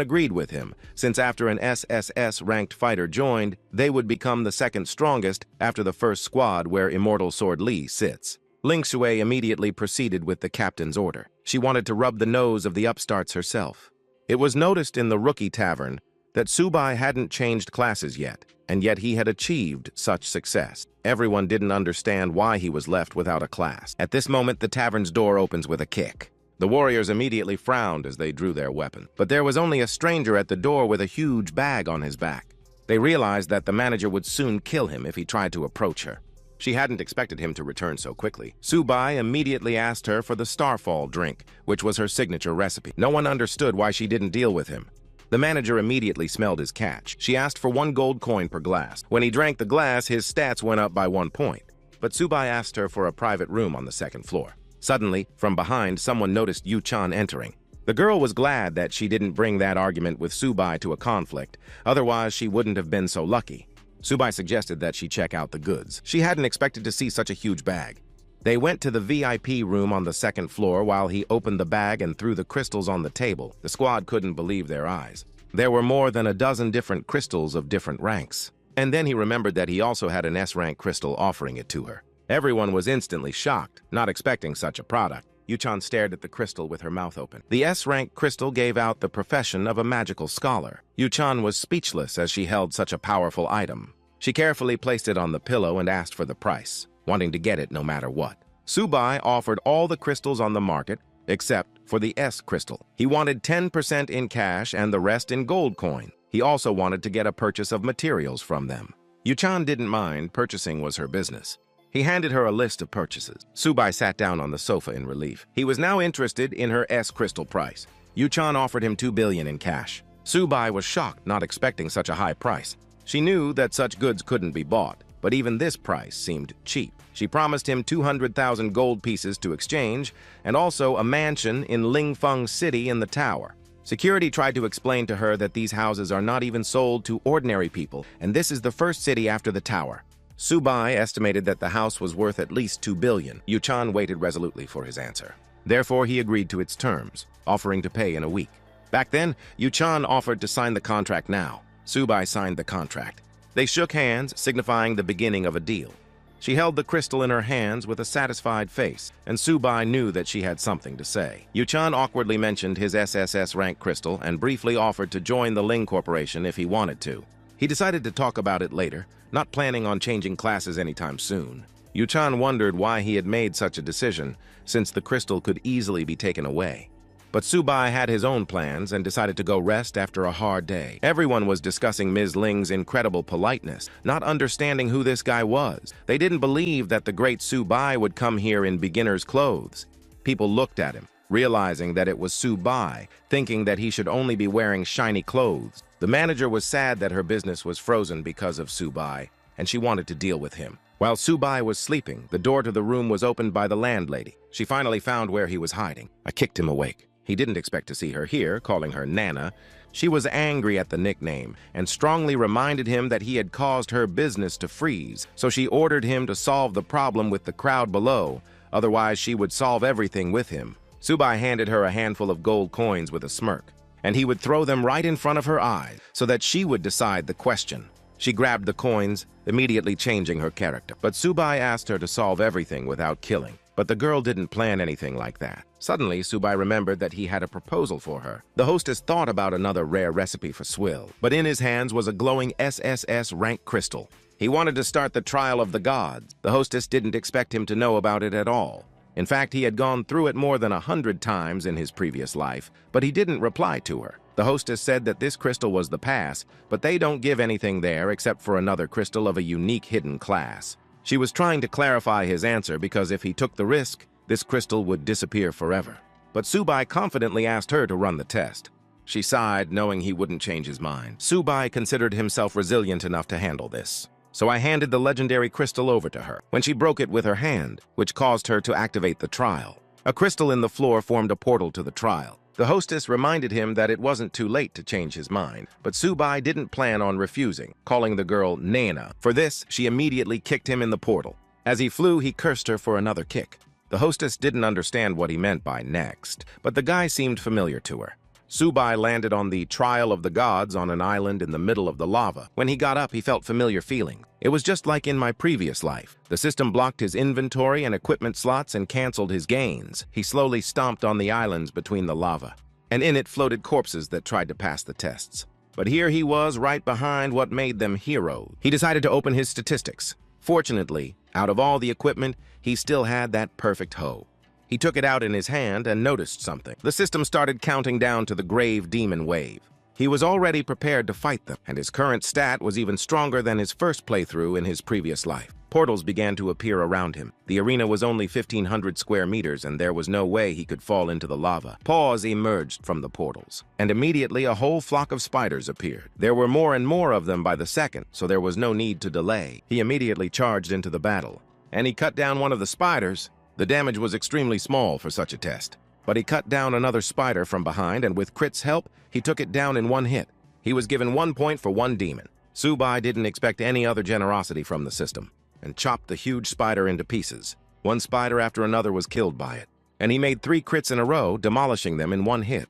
agreed with him, since after an SSS-ranked fighter joined, they would become the 2nd strongest after the 1st squad where Immortal Sword Li sits. Ling Shui immediately proceeded with the captain's order. She wanted to rub the nose of the upstarts herself. It was noticed in the rookie tavern that Subai hadn't changed classes yet, and yet he had achieved such success. Everyone didn't understand why he was left without a class. At this moment, the tavern's door opens with a kick. The warriors immediately frowned as they drew their weapon. But there was only a stranger at the door with a huge bag on his back. They realized that the manager would soon kill him if he tried to approach her. She hadn't expected him to return so quickly. Subai immediately asked her for the Starfall drink, which was her signature recipe. No one understood why she didn't deal with him. The manager immediately smelled his catch. She asked for 1 gold coin per glass. When he drank the glass, his stats went up by 1 point. But Subai asked her for a private room on the 2nd floor. Suddenly, from behind, someone noticed Yu Chan entering. The girl was glad that she didn't bring that argument with Subai to a conflict, otherwise she wouldn't have been so lucky. Subai suggested that she check out the goods. She hadn't expected to see such a huge bag. They went to the VIP room on the 2nd floor while he opened the bag and threw the crystals on the table. The squad couldn't believe their eyes. There were more than a dozen different crystals of different ranks. And then he remembered that he also had an S-rank crystal offering it to her. Everyone was instantly shocked, not expecting such a product. Yu-chan stared at the crystal with her mouth open. The S-rank crystal gave out the profession of a magical scholar. Yu-chan was speechless as she held such a powerful item. She carefully placed it on the pillow and asked for the price, wanting to get it no matter what. Subai offered all the crystals on the market, except for the S crystal. He wanted 10% in cash and the rest in gold coin. He also wanted to get a purchase of materials from them. Yu-chan didn't mind, purchasing was her business. He handed her a list of purchases. Subai sat down on the sofa in relief. He was now interested in her crystal price. Yu-chan offered him 2 billion in cash. Subai was shocked, not expecting such a high price. She knew that such goods couldn't be bought, but even this price seemed cheap. She promised him 200,000 gold pieces to exchange, and also a mansion in Lingfeng City in the tower. Security tried to explain to her that these houses are not even sold to ordinary people, and this is the first city after the tower. Subai estimated that the house was worth at least 2 billion. Yu-chan waited resolutely for his answer. Therefore, he agreed to its terms, offering to pay in a week. Back then, Yu-chan offered to sign the contract now. Subai signed the contract. They shook hands, signifying the beginning of a deal. She held the crystal in her hands with a satisfied face, and Subai knew that she had something to say. Yu-chan awkwardly mentioned his SSS rank crystal and briefly offered to join the Ling Corporation if he wanted to. He decided to talk about it later, not planning on changing classes anytime soon. Yu-chan wondered why he had made such a decision, since the crystal could easily be taken away. But Subai had his own plans and decided to go rest after a hard day. Everyone was discussing Ms. Ling's incredible politeness, not understanding who this guy was. They didn't believe that the great Subai would come here in beginner's clothes. People looked at him, realizing that it was Subai, thinking that he should only be wearing shiny clothes. The manager was sad that her business was frozen because of Subai, and she wanted to deal with him. While Subai was sleeping, the door to the room was opened by the landlady. She finally found where he was hiding. I kicked him awake. He didn't expect to see her here, calling her Nana. She was angry at the nickname and strongly reminded him that he had caused her business to freeze, so she ordered him to solve the problem with the crowd below, otherwise she would solve everything with him. Subai handed her a handful of gold coins with a smirk, and he would throw them right in front of her eyes so that she would decide the question. She grabbed the coins, immediately changing her character. But Subai asked her to solve everything without killing. But the girl didn't plan anything like that. Suddenly, Subai remembered that he had a proposal for her. The hostess thought about another rare recipe for swill, but in his hands was a glowing SSS rank crystal. He wanted to start the trial of the gods. The hostess didn't expect him to know about it at all. In fact, he had gone through it more than 100 times in his previous life, but he didn't reply to her. The hostess said that this crystal was the pass, but they don't give anything there except for another crystal of a unique hidden class. She was trying to clarify his answer because if he took the risk, this crystal would disappear forever. But Subai confidently asked her to run the test. She sighed, knowing he wouldn't change his mind. Subai considered himself resilient enough to handle this. So I handed the legendary crystal over to her, when she broke it with her hand, which caused her to activate the trial. A crystal in the floor formed a portal to the trial. The hostess reminded him that it wasn't too late to change his mind, but Subai didn't plan on refusing, calling the girl Nana. For this, she immediately kicked him in the portal. As he flew, he cursed her for another kick. The hostess didn't understand what he meant by next, but the guy seemed familiar to her. Subai landed on the Trial of the Gods on an island in the middle of the lava. When he got up, he felt familiar feelings. It was just like in my previous life. The system blocked his inventory and equipment slots and canceled his gains. He slowly stomped on the islands between the lava, and in it floated corpses that tried to pass the tests. But here he was right behind what made them heroes. He decided to open his statistics. Fortunately, out of all the equipment, he still had that perfect hoe. He took it out in his hand and noticed something. The system started counting down to the grave demon wave. He was already prepared to fight them, and his current stat was even stronger than his first playthrough in his previous life. Portals began to appear around him. The arena was only 1,500 square meters, and there was no way he could fall into the lava. Paws emerged from the portals, and immediately a whole flock of spiders appeared. There were more and more of them by the second, so there was no need to delay. He immediately charged into the battle, and he cut down one of the spiders. The damage was extremely small for such a test, but he cut down another spider from behind, and with Crit's help, he took it down in one hit. He was given 1 point for 1 demon. Subai didn't expect any other generosity from the system, and chopped the huge spider into pieces. One spider after another was killed by it, and he made 3 crits in a row, demolishing them in 1 hit.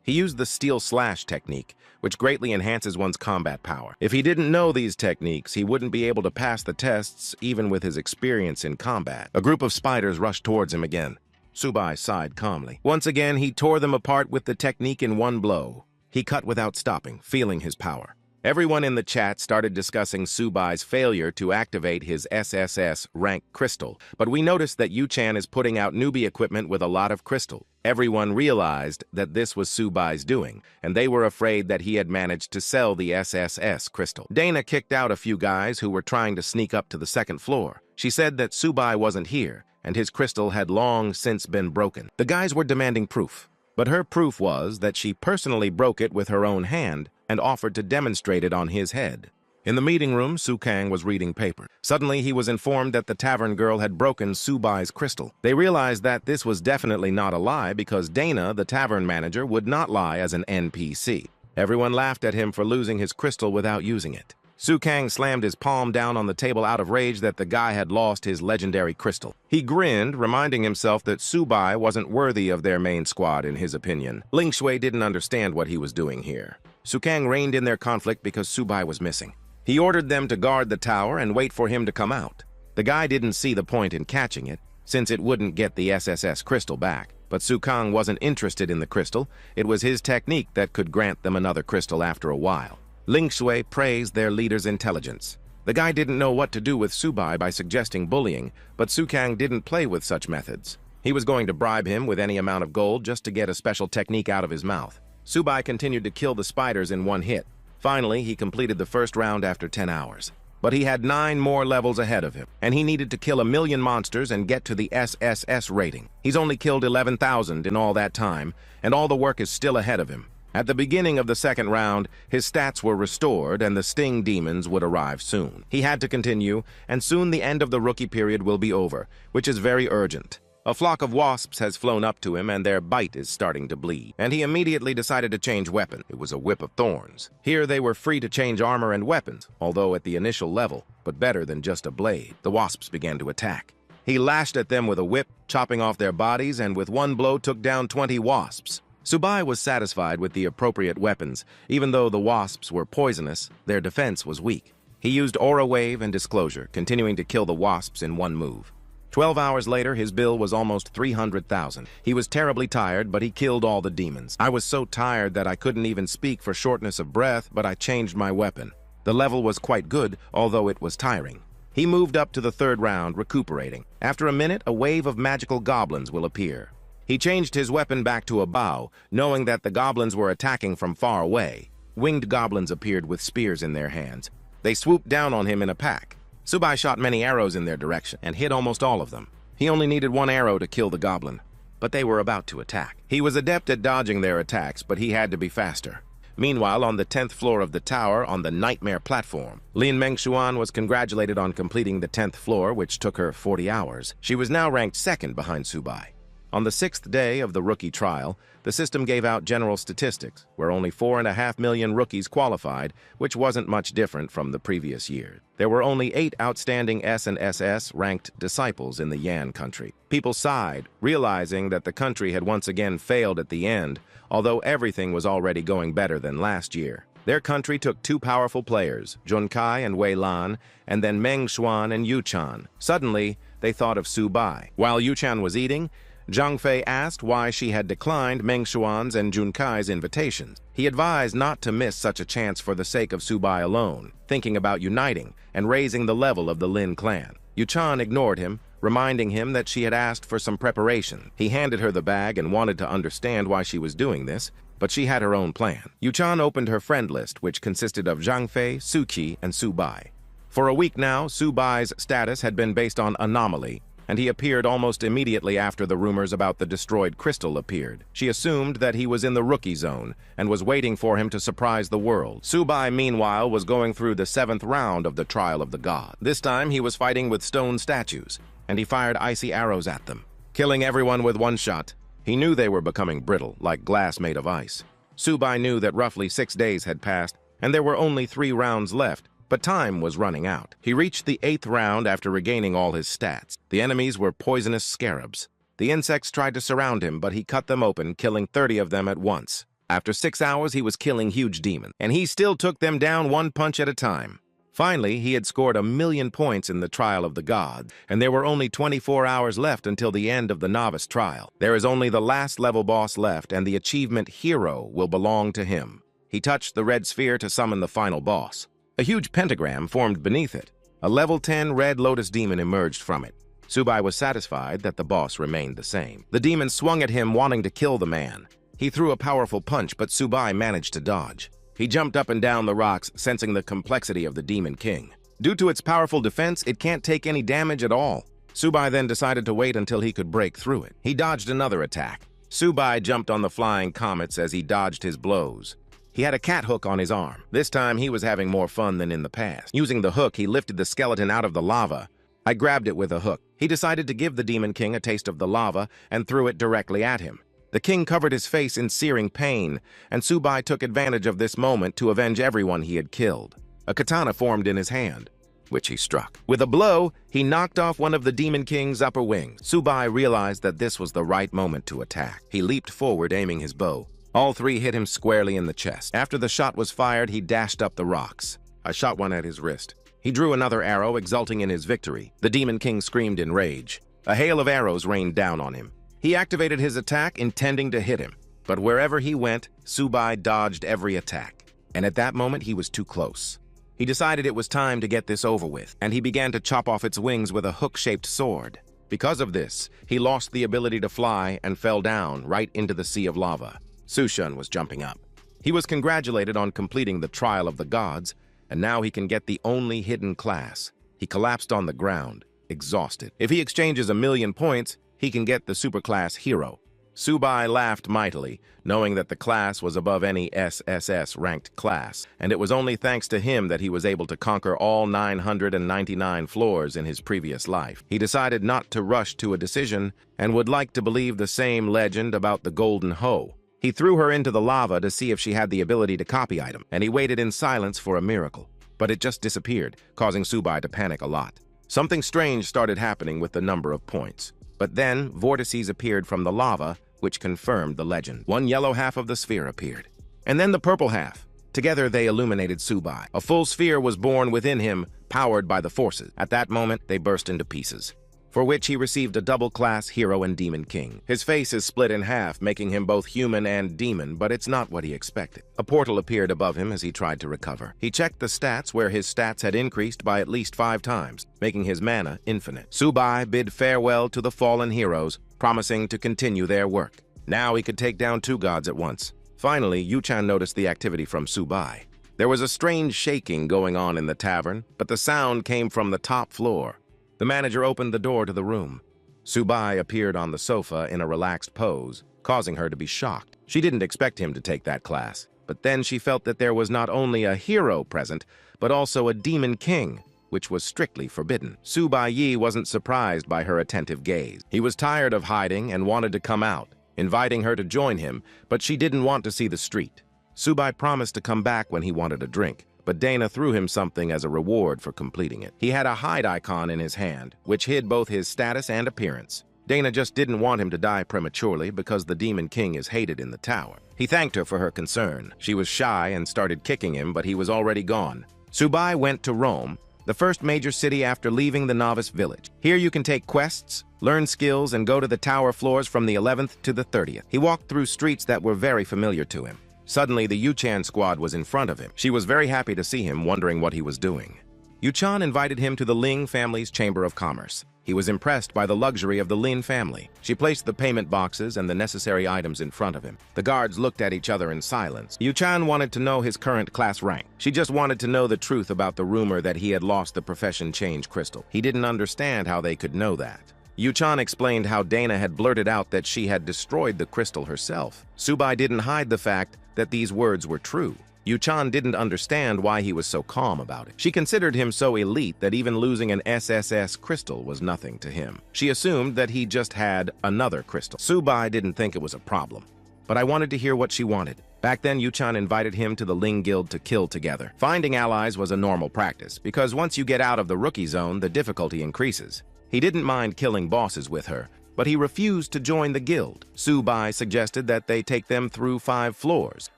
He used the steel slash technique, which greatly enhances one's combat power. If he didn't know these techniques, he wouldn't be able to pass the tests even with his experience in combat. A group of spiders rushed towards him again. Subai sighed calmly. Once again, he tore them apart with the technique in 1 blow. He cut without stopping, feeling his power. Everyone in the chat started discussing Subai's failure to activate his SSS rank crystal, but we noticed that Yu-chan is putting out newbie equipment with a lot of crystal. Everyone realized that this was Subai's doing, and they were afraid that he had managed to sell the SSS crystal. Dana kicked out a few guys who were trying to sneak up to the 2nd floor. She said that Subai wasn't here, and his crystal had long since been broken. The guys were demanding proof, but her proof was that she personally broke it with her own hand and offered to demonstrate it on his head. In the meeting room, Su Kang was reading paper. Suddenly, he was informed that the tavern girl had broken Subai's crystal. They realized that this was definitely not a lie because Dana, the tavern manager, would not lie as an NPC. Everyone laughed at him for losing his crystal without using it. Su Kang slammed his palm down on the table out of rage that the guy had lost his legendary crystal. He grinned, reminding himself that Subai wasn't worthy of their main squad in his opinion. Ling Shui didn't understand what he was doing here. Su Kang reined in their conflict because Subai was missing. He ordered them to guard the tower and wait for him to come out. The guy didn't see the point in catching it, since it wouldn't get the SSS crystal back. But Su Kang wasn't interested in the crystal. It was his technique that could grant them another crystal after a while. Ling Shui praised their leader's intelligence. The guy didn't know what to do with Subai by suggesting bullying, but Su Kang didn't play with such methods. He was going to bribe him with any amount of gold just to get a special technique out of his mouth. Subai continued to kill the spiders in one hit. Finally, he completed the first round after 10 hours. But he had 9 more levels ahead of him, and he needed to kill 1,000,000 monsters and get to the SSS rating. He's only killed 11,000 in all that time, and all the work is still ahead of him. At the beginning of the second round, his stats were restored and the sting demons would arrive soon. He had to continue, and soon the end of the rookie period will be over, which is very urgent. A flock of wasps has flown up to him and their bite is starting to bleed, and he immediately decided to change weapon. It was a whip of thorns. Here they were free to change armor and weapons, although at the initial level, but better than just a blade. The wasps began to attack. He lashed at them with a whip, chopping off their bodies, and with one blow took down 20 wasps. Subai was satisfied with the appropriate weapons. Even though the wasps were poisonous, their defense was weak. He used Aura Wave and Disclosure, continuing to kill the wasps in one move. 12 hours later, his bill was almost 300,000. He was terribly tired, but he killed all the demons. I was so tired that I couldn't even speak for shortness of breath, but I changed my weapon. The level was quite good, although it was tiring. He moved up to the third round, recuperating. After a minute, a wave of magical goblins will appear. He changed his weapon back to a bow, knowing that the goblins were attacking from far away. Winged goblins appeared with spears in their hands. They swooped down on him in a pack. Subai shot many arrows in their direction and hit almost all of them. He only needed one arrow to kill the goblin, but they were about to attack. He was adept at dodging their attacks, but he had to be faster. Meanwhile, on the 10th floor of the tower, on the Nightmare platform, Lin Mengshuan was congratulated on completing the 10th floor, which took her 40 hours. She was now ranked second behind Subai. On the 6th day of the rookie trial, the system gave out general statistics, where only 4.5 million rookies qualified, which wasn't much different from the previous year. There were only 8 outstanding S and SS ranked disciples in the Yan country. People sighed, realizing that the country had once again failed at the end, although everything was already going better than last year. Their country took 2 powerful players, Junkai and Wei Lan, and then Meng Xuan and Yu Chan. Suddenly, they thought of Subai. While Yu Chan was eating, Zhang Fei asked why she had declined Meng Xuan's and Junkai's invitations. He advised not to miss such a chance for the sake of Subai alone, thinking about uniting and raising the level of the Lin clan. Yu Chan ignored him, reminding him that she had asked for some preparation. He handed her the bag and wanted to understand why she was doing this, but she had her own plan. Yu Chan opened her friend list, which consisted of Zhang Fei, Suqi, and Subai. For a week now, Subai's status had been based on anomaly, and he appeared almost immediately after the rumors about the destroyed crystal appeared. She assumed that he was in the rookie zone and was waiting for him to surprise the world. Subai, meanwhile, was going through the 7th round of the Trial of the God. This time, he was fighting with stone statues, and he fired icy arrows at them, killing everyone with one shot. He knew they were becoming brittle, like glass made of ice. Subai knew that roughly 6 days had passed, and there were only 3 rounds left, but time was running out. He reached the 8th round after regaining all his stats. The enemies were poisonous scarabs. The insects tried to surround him, but he cut them open, killing 30 of them at once. After 6 hours, he was killing huge demons, and he still took them down one punch at a time. Finally, he had scored 1,000,000 points in the Trial of the Gods, and there were only 24 hours left until the end of the novice trial. There is only the last level boss left, and the achievement Hero will belong to him. He touched the red sphere to summon the final boss. A huge pentagram formed beneath it. A level 10 red lotus demon emerged from it. Subai was satisfied that the boss remained the same. The demon swung at him, wanting to kill the man. He threw a powerful punch, but Subai managed to dodge. He jumped up and down the rocks, sensing the complexity of the Demon King. Due to its powerful defense, it can't take any damage at all. Subai then decided to wait until he could break through it. He dodged another attack. Subai jumped on the flying comets as he dodged his blows. He had a cat hook on his arm. This time, he was having more fun than in the past. Using the hook, he lifted the skeleton out of the lava. I grabbed it with a hook. He decided to give the Demon King a taste of the lava and threw it directly at him. The king covered his face in searing pain, and Subai took advantage of this moment to avenge everyone he had killed. A katana formed in his hand, which he struck. With a blow, he knocked off one of the Demon King's upper wings. Subai realized that this was the right moment to attack. He leaped forward, aiming his bow. All three hit him squarely in the chest. After the shot was fired, he dashed up the rocks. I shot one at his wrist. He drew another arrow, exulting in his victory. The Demon King screamed in rage. A hail of arrows rained down on him. He activated his attack, intending to hit him. But wherever he went, Subai dodged every attack. And at that moment, he was too close. He decided it was time to get this over with, and he began to chop off its wings with a hook-shaped sword. Because of this, he lost the ability to fly and fell down right into the sea of lava. Sushun was jumping up. He was congratulated on completing the trial of the gods, and now he can get the only hidden class. He collapsed on the ground, exhausted. If he exchanges 1,000,000 points, he can get the superclass hero. Subai laughed mightily, knowing that the class was above any SSS-ranked class, and it was only thanks to him that he was able to conquer all 999 floors in his previous life. He decided not to rush to a decision and would like to believe the same legend about the Golden Hoe. He threw her into the lava to see if she had the ability to copy item, and he waited in silence for a miracle. But it just disappeared, causing Subai to panic a lot. Something strange started happening with the number of points. But then, vortices appeared from the lava, which confirmed the legend. One yellow half of the sphere appeared, and then the purple half. Together, they illuminated Subai. A full sphere was born within him, powered by the forces. At that moment, they burst into pieces, for which he received a double-class hero and demon king. His face is split in half, making him both human and demon, but it's not what he expected. A portal appeared above him as he tried to recover. He checked the stats, where his stats had increased by at least 5 times, making his mana infinite. Subai bid farewell to the fallen heroes, promising to continue their work. Now he could take down 2 gods at once. Finally, Yu-chan noticed the activity from Subai. There was a strange shaking going on in the tavern, but the sound came from the top floor. The manager opened the door to the room. Subai appeared on the sofa in a relaxed pose, causing her to be shocked. She didn't expect him to take that class, but then she felt that there was not only a hero present, but also a demon king, which was strictly forbidden. Subai Yi wasn't surprised by her attentive gaze. He was tired of hiding and wanted to come out, inviting her to join him, but she didn't want to see the street. Subai promised to come back when he wanted a drink, but Dana threw him something as a reward for completing it. He had a hide icon in his hand, which hid both his status and appearance. Dana just didn't want him to die prematurely because the Demon King is hated in the tower. He thanked her for her concern. She was shy and started kicking him, but he was already gone. Subai went to Rome, the first major city after leaving the novice village. Here you can take quests, learn skills, and go to the tower floors from the 11th to the 30th. He walked through streets that were very familiar to him. Suddenly, the Yu-chan squad was in front of him. She was very happy to see him, wondering what he was doing. Yu-chan invited him to the Ling family's Chamber of Commerce. He was impressed by the luxury of the Lin family. She placed the payment boxes and the necessary items in front of him. The guards looked at each other in silence. Yu-chan wanted to know his current class rank. She just wanted to know the truth about the rumor that he had lost the profession change crystal. He didn't understand how they could know that. Yu-chan explained how Dana had blurted out that she had destroyed the crystal herself. Subai didn't hide the fact that these words were true. Yu-chan didn't understand why he was so calm about it. She considered him so elite that even losing an SSS crystal was nothing to him. She assumed that he just had another crystal. Subai didn't think it was a problem, but I wanted to hear what she wanted. Back then, Yu-chan invited him to the Ling Guild to kill together. Finding allies was a normal practice, because once you get out of the rookie zone, the difficulty increases. He didn't mind killing bosses with her, but he refused to join the guild. Subai suggested that they take them through 5 floors,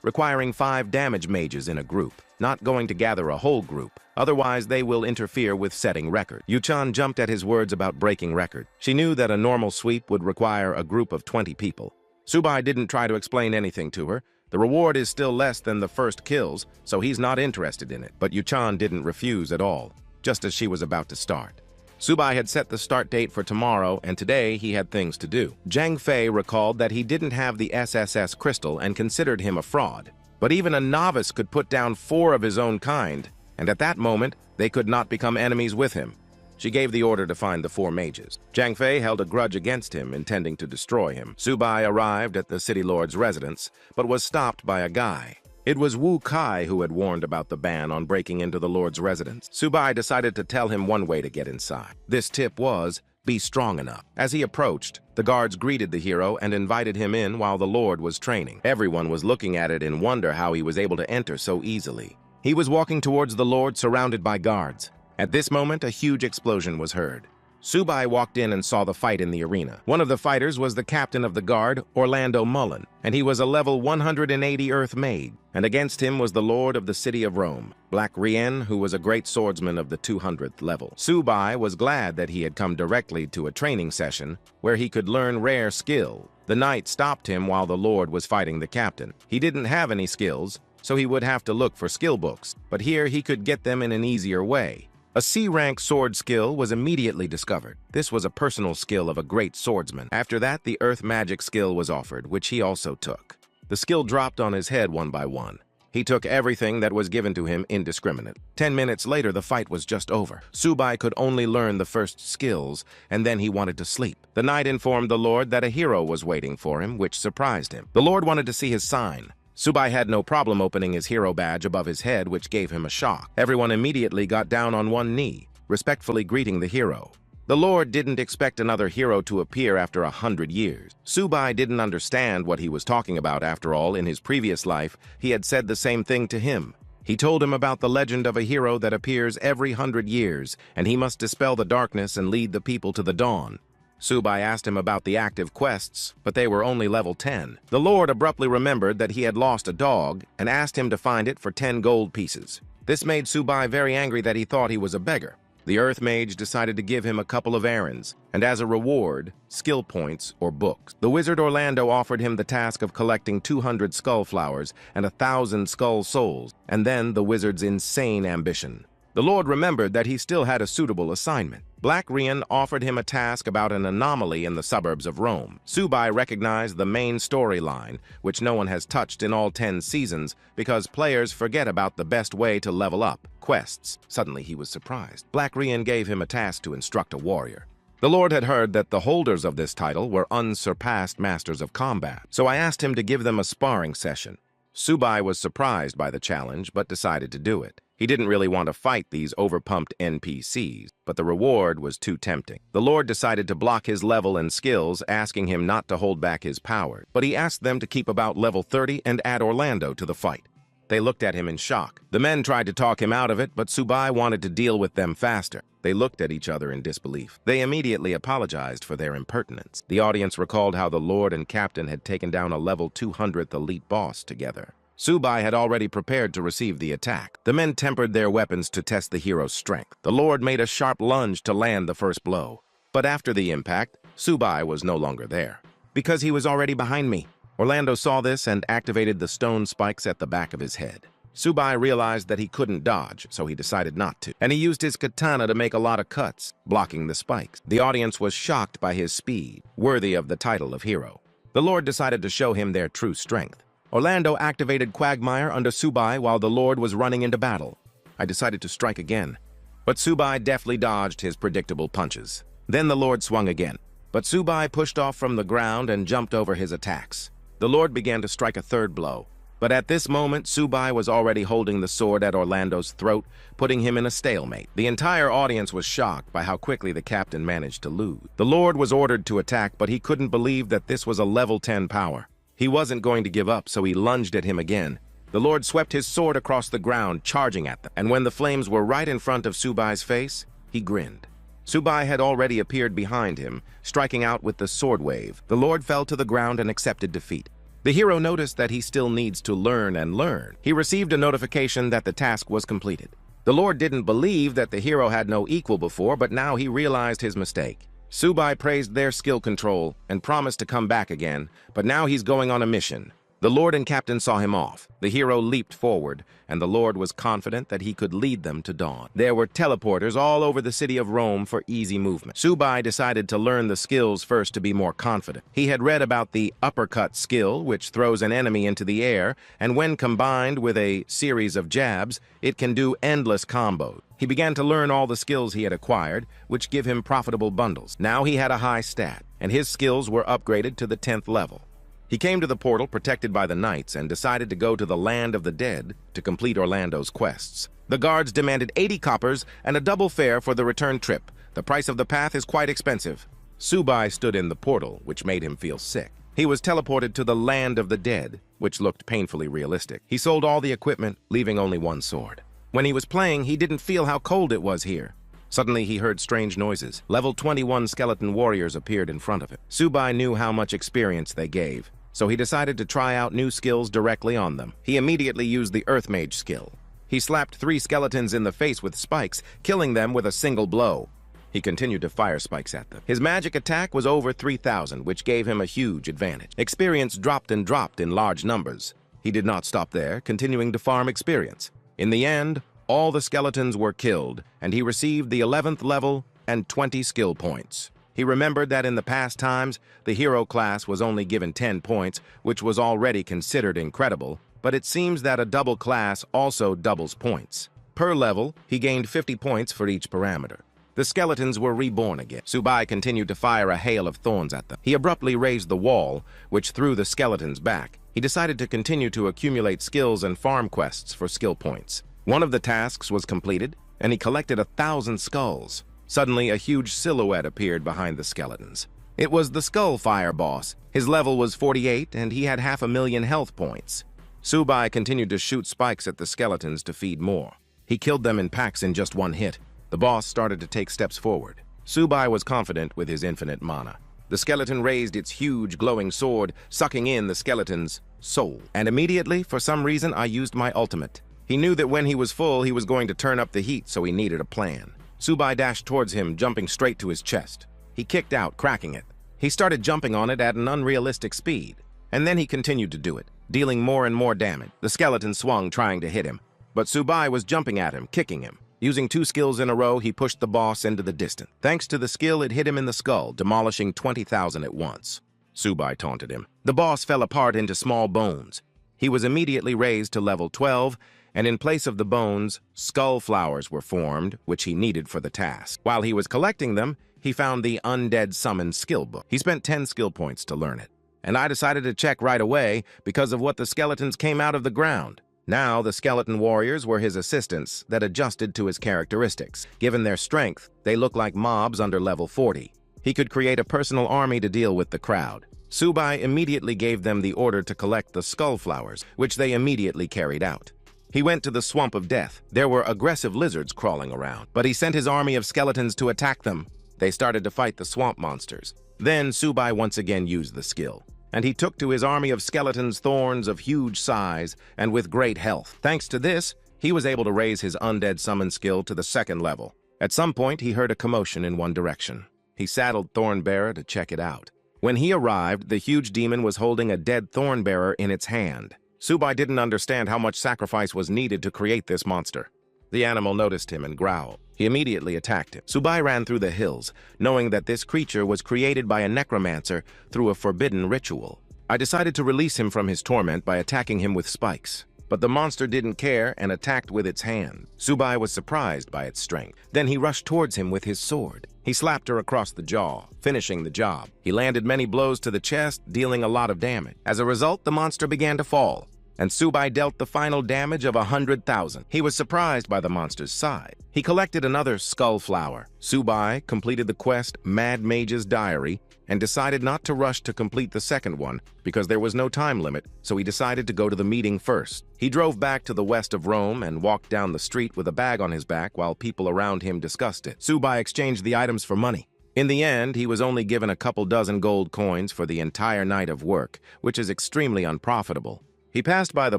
requiring 5 damage mages in a group, not going to gather a whole group, otherwise they will interfere with setting record. Yu-chan jumped at his words about breaking record. She knew that a normal sweep would require a group of 20 people. Subai didn't try to explain anything to her. The reward is still less than the first kills, so he's not interested in it. But Yu-chan didn't refuse at all, just as she was about to start. Subai had set the start date for tomorrow, and today he had things to do. Zhang Fei recalled that he didn't have the SSS crystal and considered him a fraud. But even a novice could put down 4 of his own kind, and at that moment, they could not become enemies with him. She gave the order to find the 4 mages. Zhang Fei held a grudge against him, intending to destroy him. Su Bai arrived at the city lord's residence, but was stopped by a guy. It was Wu Kai who had warned about the ban on breaking into the lord's residence. Su Bai decided to tell him one way to get inside. This tip was, be strong enough. As he approached, the guards greeted the hero and invited him in while the lord was training. Everyone was looking at it in wonder how he was able to enter so easily. He was walking towards the lord surrounded by guards. At this moment, a huge explosion was heard. Su Bai walked in and saw the fight in the arena. One of the fighters was the captain of the guard, Orlando Mullen, and he was a level 180 Earth Mage, and against him was the Lord of the City of Rome, Black Rien, who was a great swordsman of the 200th level. Su Bai was glad that he had come directly to a training session where he could learn rare skill. The knight stopped him while the Lord was fighting the captain. He didn't have any skills, so he would have to look for skill books, but here he could get them in an easier way. A C-rank sword skill was immediately discovered. This was a personal skill of a great swordsman. After that, the earth magic skill was offered, which he also took. The skill dropped on his head one by one. He took everything that was given to him indiscriminate. 10 minutes later, the fight was just over. Su Bai could only learn the first skills, and then he wanted to sleep. The knight informed the Lord that a hero was waiting for him, which surprised him. The Lord wanted to see his sign. Su Bai had no problem opening his hero badge above his head, which gave him a shock. Everyone immediately got down on one knee, respectfully greeting the hero. The Lord didn't expect another hero to appear after 100 years. Su Bai didn't understand what he was talking about. After all, in his previous life, he had said the same thing to him. He told him about the legend of a hero that appears every 100 years, and he must dispel the darkness and lead the people to the dawn. Su Bai asked him about the active quests, but they were only level 10. The Lord abruptly remembered that he had lost a dog and asked him to find it for 10 gold pieces. This made Su Bai very angry that he thought he was a beggar. The Earth Mage decided to give him a couple of errands, and as a reward, skill points or books. The wizard Orlando offered him the task of collecting 200 skull flowers and 1,000 skull souls, and then the wizard's insane ambition. The Lord remembered that he still had a suitable assignment. Black Rien offered him a task about an anomaly in the suburbs of Rome. Su Bai recognized the main storyline, which no one has touched in all 10 seasons because players forget about the best way to level up, quests. Suddenly he was surprised. Black Rien gave him a task to instruct a warrior. The Lord had heard that the holders of this title were unsurpassed masters of combat, so I asked him to give them a sparring session. Su Bai was surprised by the challenge, but decided to do it. He didn't really want to fight these overpumped NPCs, but the reward was too tempting. The Lord decided to block his level and skills, asking him not to hold back his power, but he asked them to keep about level 30 and add Orlando to the fight. They looked at him in shock. The men tried to talk him out of it, but Su Bai wanted to deal with them faster. They looked at each other in disbelief. They immediately apologized for their impertinence. The audience recalled how the Lord and Captain had taken down a level 200th elite boss together. Su Bai had already prepared to receive the attack. The men tempered their weapons to test the hero's strength. The Lord made a sharp lunge to land the first blow. But after the impact, Su Bai was no longer there. Because he was already behind me. Orlando saw this and activated the stone spikes at the back of his head. Su Bai realized that he couldn't dodge, so he decided not to. And he used his katana to make a lot of cuts, blocking the spikes. The audience was shocked by his speed, worthy of the title of hero. The Lord decided to show him their true strength. Orlando activated Quagmire under Su Bai while the Lord was running into battle. I decided to strike again, but Su Bai deftly dodged his predictable punches. Then the Lord swung again, but Su Bai pushed off from the ground and jumped over his attacks. The Lord began to strike a third blow, but at this moment Su Bai was already holding the sword at Orlando's throat, putting him in a stalemate. The entire audience was shocked by how quickly the captain managed to lose. The Lord was ordered to attack, but he couldn't believe that this was a level 10 power. He wasn't going to give up, so he lunged at him again. The Lord swept his sword across the ground, charging at them, and when the flames were right in front of Su Bai's face, he grinned. Su Bai had already appeared behind him, striking out with the sword wave. The Lord fell to the ground and accepted defeat. The hero noticed that he still needs to learn and learn. He received a notification that the task was completed. The Lord didn't believe that the hero had no equal before, but now he realized his mistake. Su Bai praised their skill control and promised to come back again, but now he's going on a mission. The Lord and Captain saw him off. The hero leaped forward, and the Lord was confident that he could lead them to dawn. There were teleporters all over the city of Rome for easy movement. Subai decided to learn the skills first to be more confident. He had read about the uppercut skill, which throws an enemy into the air, and when combined with a series of jabs, it can do endless combos. He began to learn all the skills he had acquired, which give him profitable bundles. Now he had a high stat, and his skills were upgraded to the 10th level. He came to the portal protected by the knights and decided to go to the land of the dead to complete Orlando's quests. The guards demanded 80 coppers and a double fare for the return trip. The price of the path is quite expensive. Subai stood in the portal, which made him feel sick. He was teleported to the land of the dead, which looked painfully realistic. He sold all the equipment, leaving only one sword. When he was playing, he didn't feel how cold it was here. Suddenly, he heard strange noises. Level 21 skeleton warriors appeared in front of him. Subai knew how much experience they gave, so he decided to try out new skills directly on them. He immediately used the Earth Mage skill. He slapped 3 skeletons in the face with spikes, killing them with a single blow. He continued to fire spikes at them. His magic attack was over 3,000, which gave him a huge advantage. Experience dropped and dropped in large numbers. He did not stop there, continuing to farm experience. In the end, all the skeletons were killed, and he received the 11th level and 20 skill points. He remembered that in the past times, the hero class was only given 10 points, which was already considered incredible, but it seems that a double class also doubles points. Per level, he gained 50 points for each parameter. The skeletons were reborn again. Subai continued to fire a hail of thorns at them. He abruptly raised the wall, which threw the skeletons back. He decided to continue to accumulate skills and farm quests for skill points. One of the tasks was completed, and he collected 1,000 skulls. Suddenly, a huge silhouette appeared behind the skeletons. It was the Skullfire boss. His level was 48, and he had 500,000 health points. Subai continued to shoot spikes at the skeletons to feed more. He killed them in packs in just one hit. The boss started to take steps forward. Subai was confident with his infinite mana. The skeleton raised its huge glowing sword, sucking in the skeleton's soul. And immediately, for some reason, I used my ultimate. He knew that when he was full, he was going to turn up the heat, so he needed a plan. Subai dashed towards him, jumping straight to his chest. He kicked out, cracking it. He started jumping on it at an unrealistic speed, and then he continued to do it, dealing more and more damage. The skeleton swung, trying to hit him, but Subai was jumping at him, kicking him. Using 2 skills in a row, he pushed the boss into the distance. Thanks to the skill, it hit him in the skull, demolishing 20,000 at once. Subai taunted him. The boss fell apart into small bones. He was immediately raised to level 12, and in place of the bones, skull flowers were formed, which he needed for the task. While he was collecting them, he found the Undead Summon skill book. He spent 10 skill points to learn it, and I decided to check right away because of what the skeletons came out of the ground. Now, the skeleton warriors were his assistants that adjusted to his characteristics. Given their strength, they looked like mobs under level 40. He could create a personal army to deal with the crowd. Subai immediately gave them the order to collect the skull flowers, which they immediately carried out. He went to the Swamp of Death. There were aggressive lizards crawling around, but he sent his army of skeletons to attack them. They started to fight the swamp monsters. Then Subai once again used the skill, and he took to his army of skeletons thorns of huge size and with great health. Thanks to this, he was able to raise his Undead Summon skill to the 2nd level. At some point, he heard a commotion in one direction. He saddled Thornbearer to check it out. When he arrived, the huge demon was holding a dead Thornbearer in its hand. Subai didn't understand how much sacrifice was needed to create this monster. The animal noticed him and growled. He immediately attacked him. Subai ran through the hills, knowing that this creature was created by a necromancer through a forbidden ritual. I decided to release him from his torment by attacking him with spikes. But the monster didn't care and attacked with its hand. Subai was surprised by its strength. Then he rushed towards him with his sword. He slapped her across the jaw, finishing the job. He landed many blows to the chest, dealing a lot of damage. As a result, the monster began to fall, and Subai dealt the final damage of 100,000. He was surprised by the monster's size. He collected another skull flower. Subai completed the quest Mad Mage's Diary and decided not to rush to complete the second one because there was no time limit, so he decided to go to the meeting first. He drove back to the west of Rome and walked down the street with a bag on his back while people around him discussed it. Subai exchanged the items for money. In the end, he was only given a couple dozen gold coins for the entire night of work, which is extremely unprofitable. He passed by the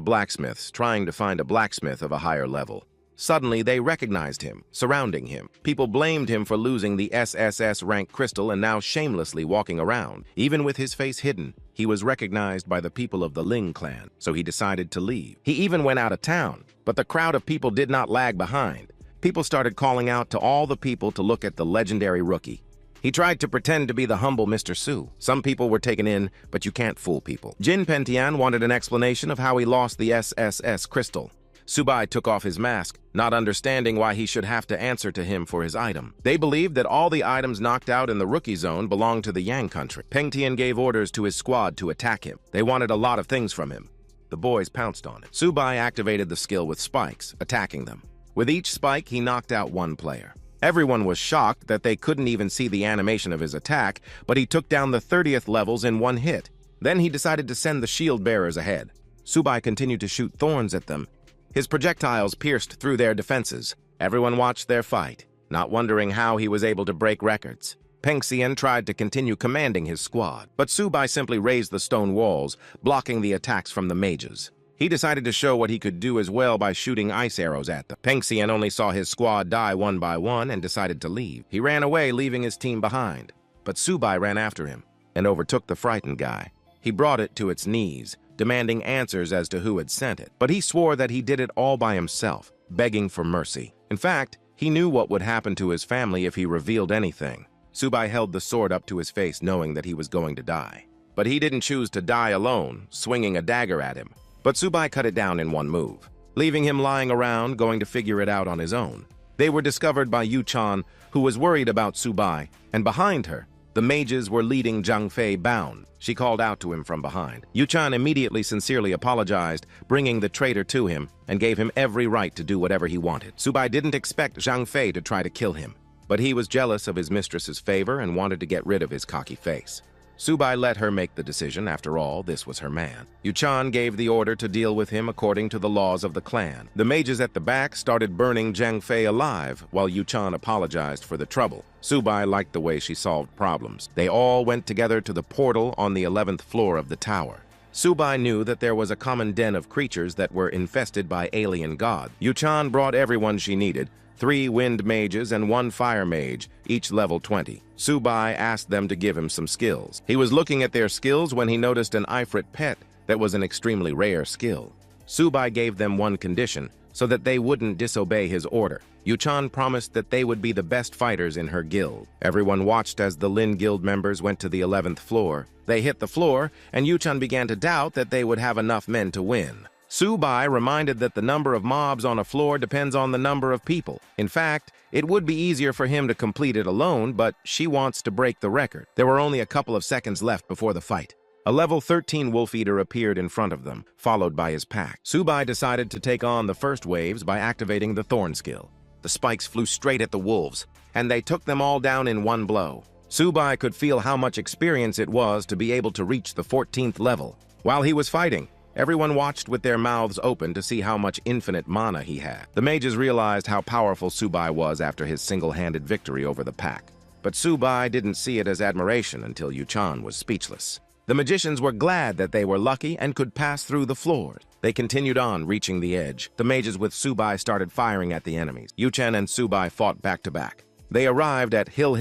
blacksmiths, trying to find a blacksmith of a higher level. Suddenly, they recognized him, surrounding him. People blamed him for losing the SSS rank crystal and now shamelessly walking around. Even with his face hidden, he was recognized by the people of the Ling clan, so he decided to leave. He even went out of town, but the crowd of people did not lag behind. People started calling out to all the people to look at the legendary rookie. He tried to pretend to be the humble Mr. Su. Some people were taken in, but you can't fool people. Jin Pentian wanted an explanation of how he lost the SSS crystal. Subai took off his mask, not understanding why he should have to answer to him for his item. They believed that all the items knocked out in the rookie zone belonged to the Yang country. Peng Tian gave orders to his squad to attack him. They wanted a lot of things from him. The boys pounced on it. Subai activated the skill with spikes, attacking them. With each spike, he knocked out one player. Everyone was shocked that they couldn't even see the animation of his attack, but he took down the 30th levels in one hit. Then he decided to send the shield bearers ahead. Subai continued to shoot thorns at them. His projectiles pierced through their defenses. Everyone watched their fight, not wondering how he was able to break records. Peng Xian tried to continue commanding his squad, but Subai simply raised the stone walls, blocking the attacks from the mages. He decided to show what he could do as well by shooting ice arrows at them. Peng Xian only saw his squad die one by one and decided to leave. He ran away, leaving his team behind. But Subai ran after him and overtook the frightened guy. He brought it to its knees, demanding answers as to who had sent it. But he swore that he did it all by himself, begging for mercy. In fact, he knew what would happen to his family if he revealed anything. Subai held the sword up to his face, knowing that he was going to die. But he didn't choose to die alone, swinging a dagger at him. But Subai cut it down in one move, leaving him lying around, going to figure it out on his own. They were discovered by Yu-chan, who was worried about Subai, and behind her, the mages were leading Zhang Fei bound. She called out to him from behind. Yu-chan immediately sincerely apologized, bringing the traitor to him, and gave him every right to do whatever he wanted. Subai didn't expect Zhang Fei to try to kill him, but he was jealous of his mistress's favor and wanted to get rid of his cocky face. Subai let her make the decision. After all, this was her man. Yu-chan gave the order to deal with him according to the laws of the clan. The mages at the back started burning Zhang Fei alive, while Yu-chan apologized for the trouble. Subai liked the way she solved problems. They all went together to the portal on the 11th floor of the tower. Subai knew that there was a common den of creatures that were infested by alien gods. Yu-chan brought everyone she needed, 3 wind mages and 1 fire mage, each level 20. Subai asked them to give him some skills. He was looking at their skills when he noticed an Ifrit pet that was an extremely rare skill. Subai gave them one condition, so that they wouldn't disobey his order. Yu-chan promised that they would be the best fighters in her guild. Everyone watched as the Lin Guild members went to the 11th floor. They hit the floor, and Yu-chan began to doubt that they would have enough men to win. Subai reminded that the number of mobs on a floor depends on the number of people. In fact, it would be easier for him to complete it alone, but she wants to break the record. There were only a couple of seconds left before the fight. A level 13 Wolf Eater appeared in front of them, followed by his pack. Subai decided to take on the first waves by activating the Thorn skill. The spikes flew straight at the wolves, and they took them all down in one blow. Subai could feel how much experience it was to be able to reach the 14th level. While he was fighting, everyone watched with their mouths open to see how much infinite mana he had. The mages realized how powerful Subai was after his single-handed victory over the pack. But Subai didn't see it as admiration until Yu-chan was speechless. The magicians were glad that they were lucky and could pass through the floors. They continued on, reaching the edge. The mages with Subai started firing at the enemies. Yu-chan and Subai fought back to back. They arrived at Hill,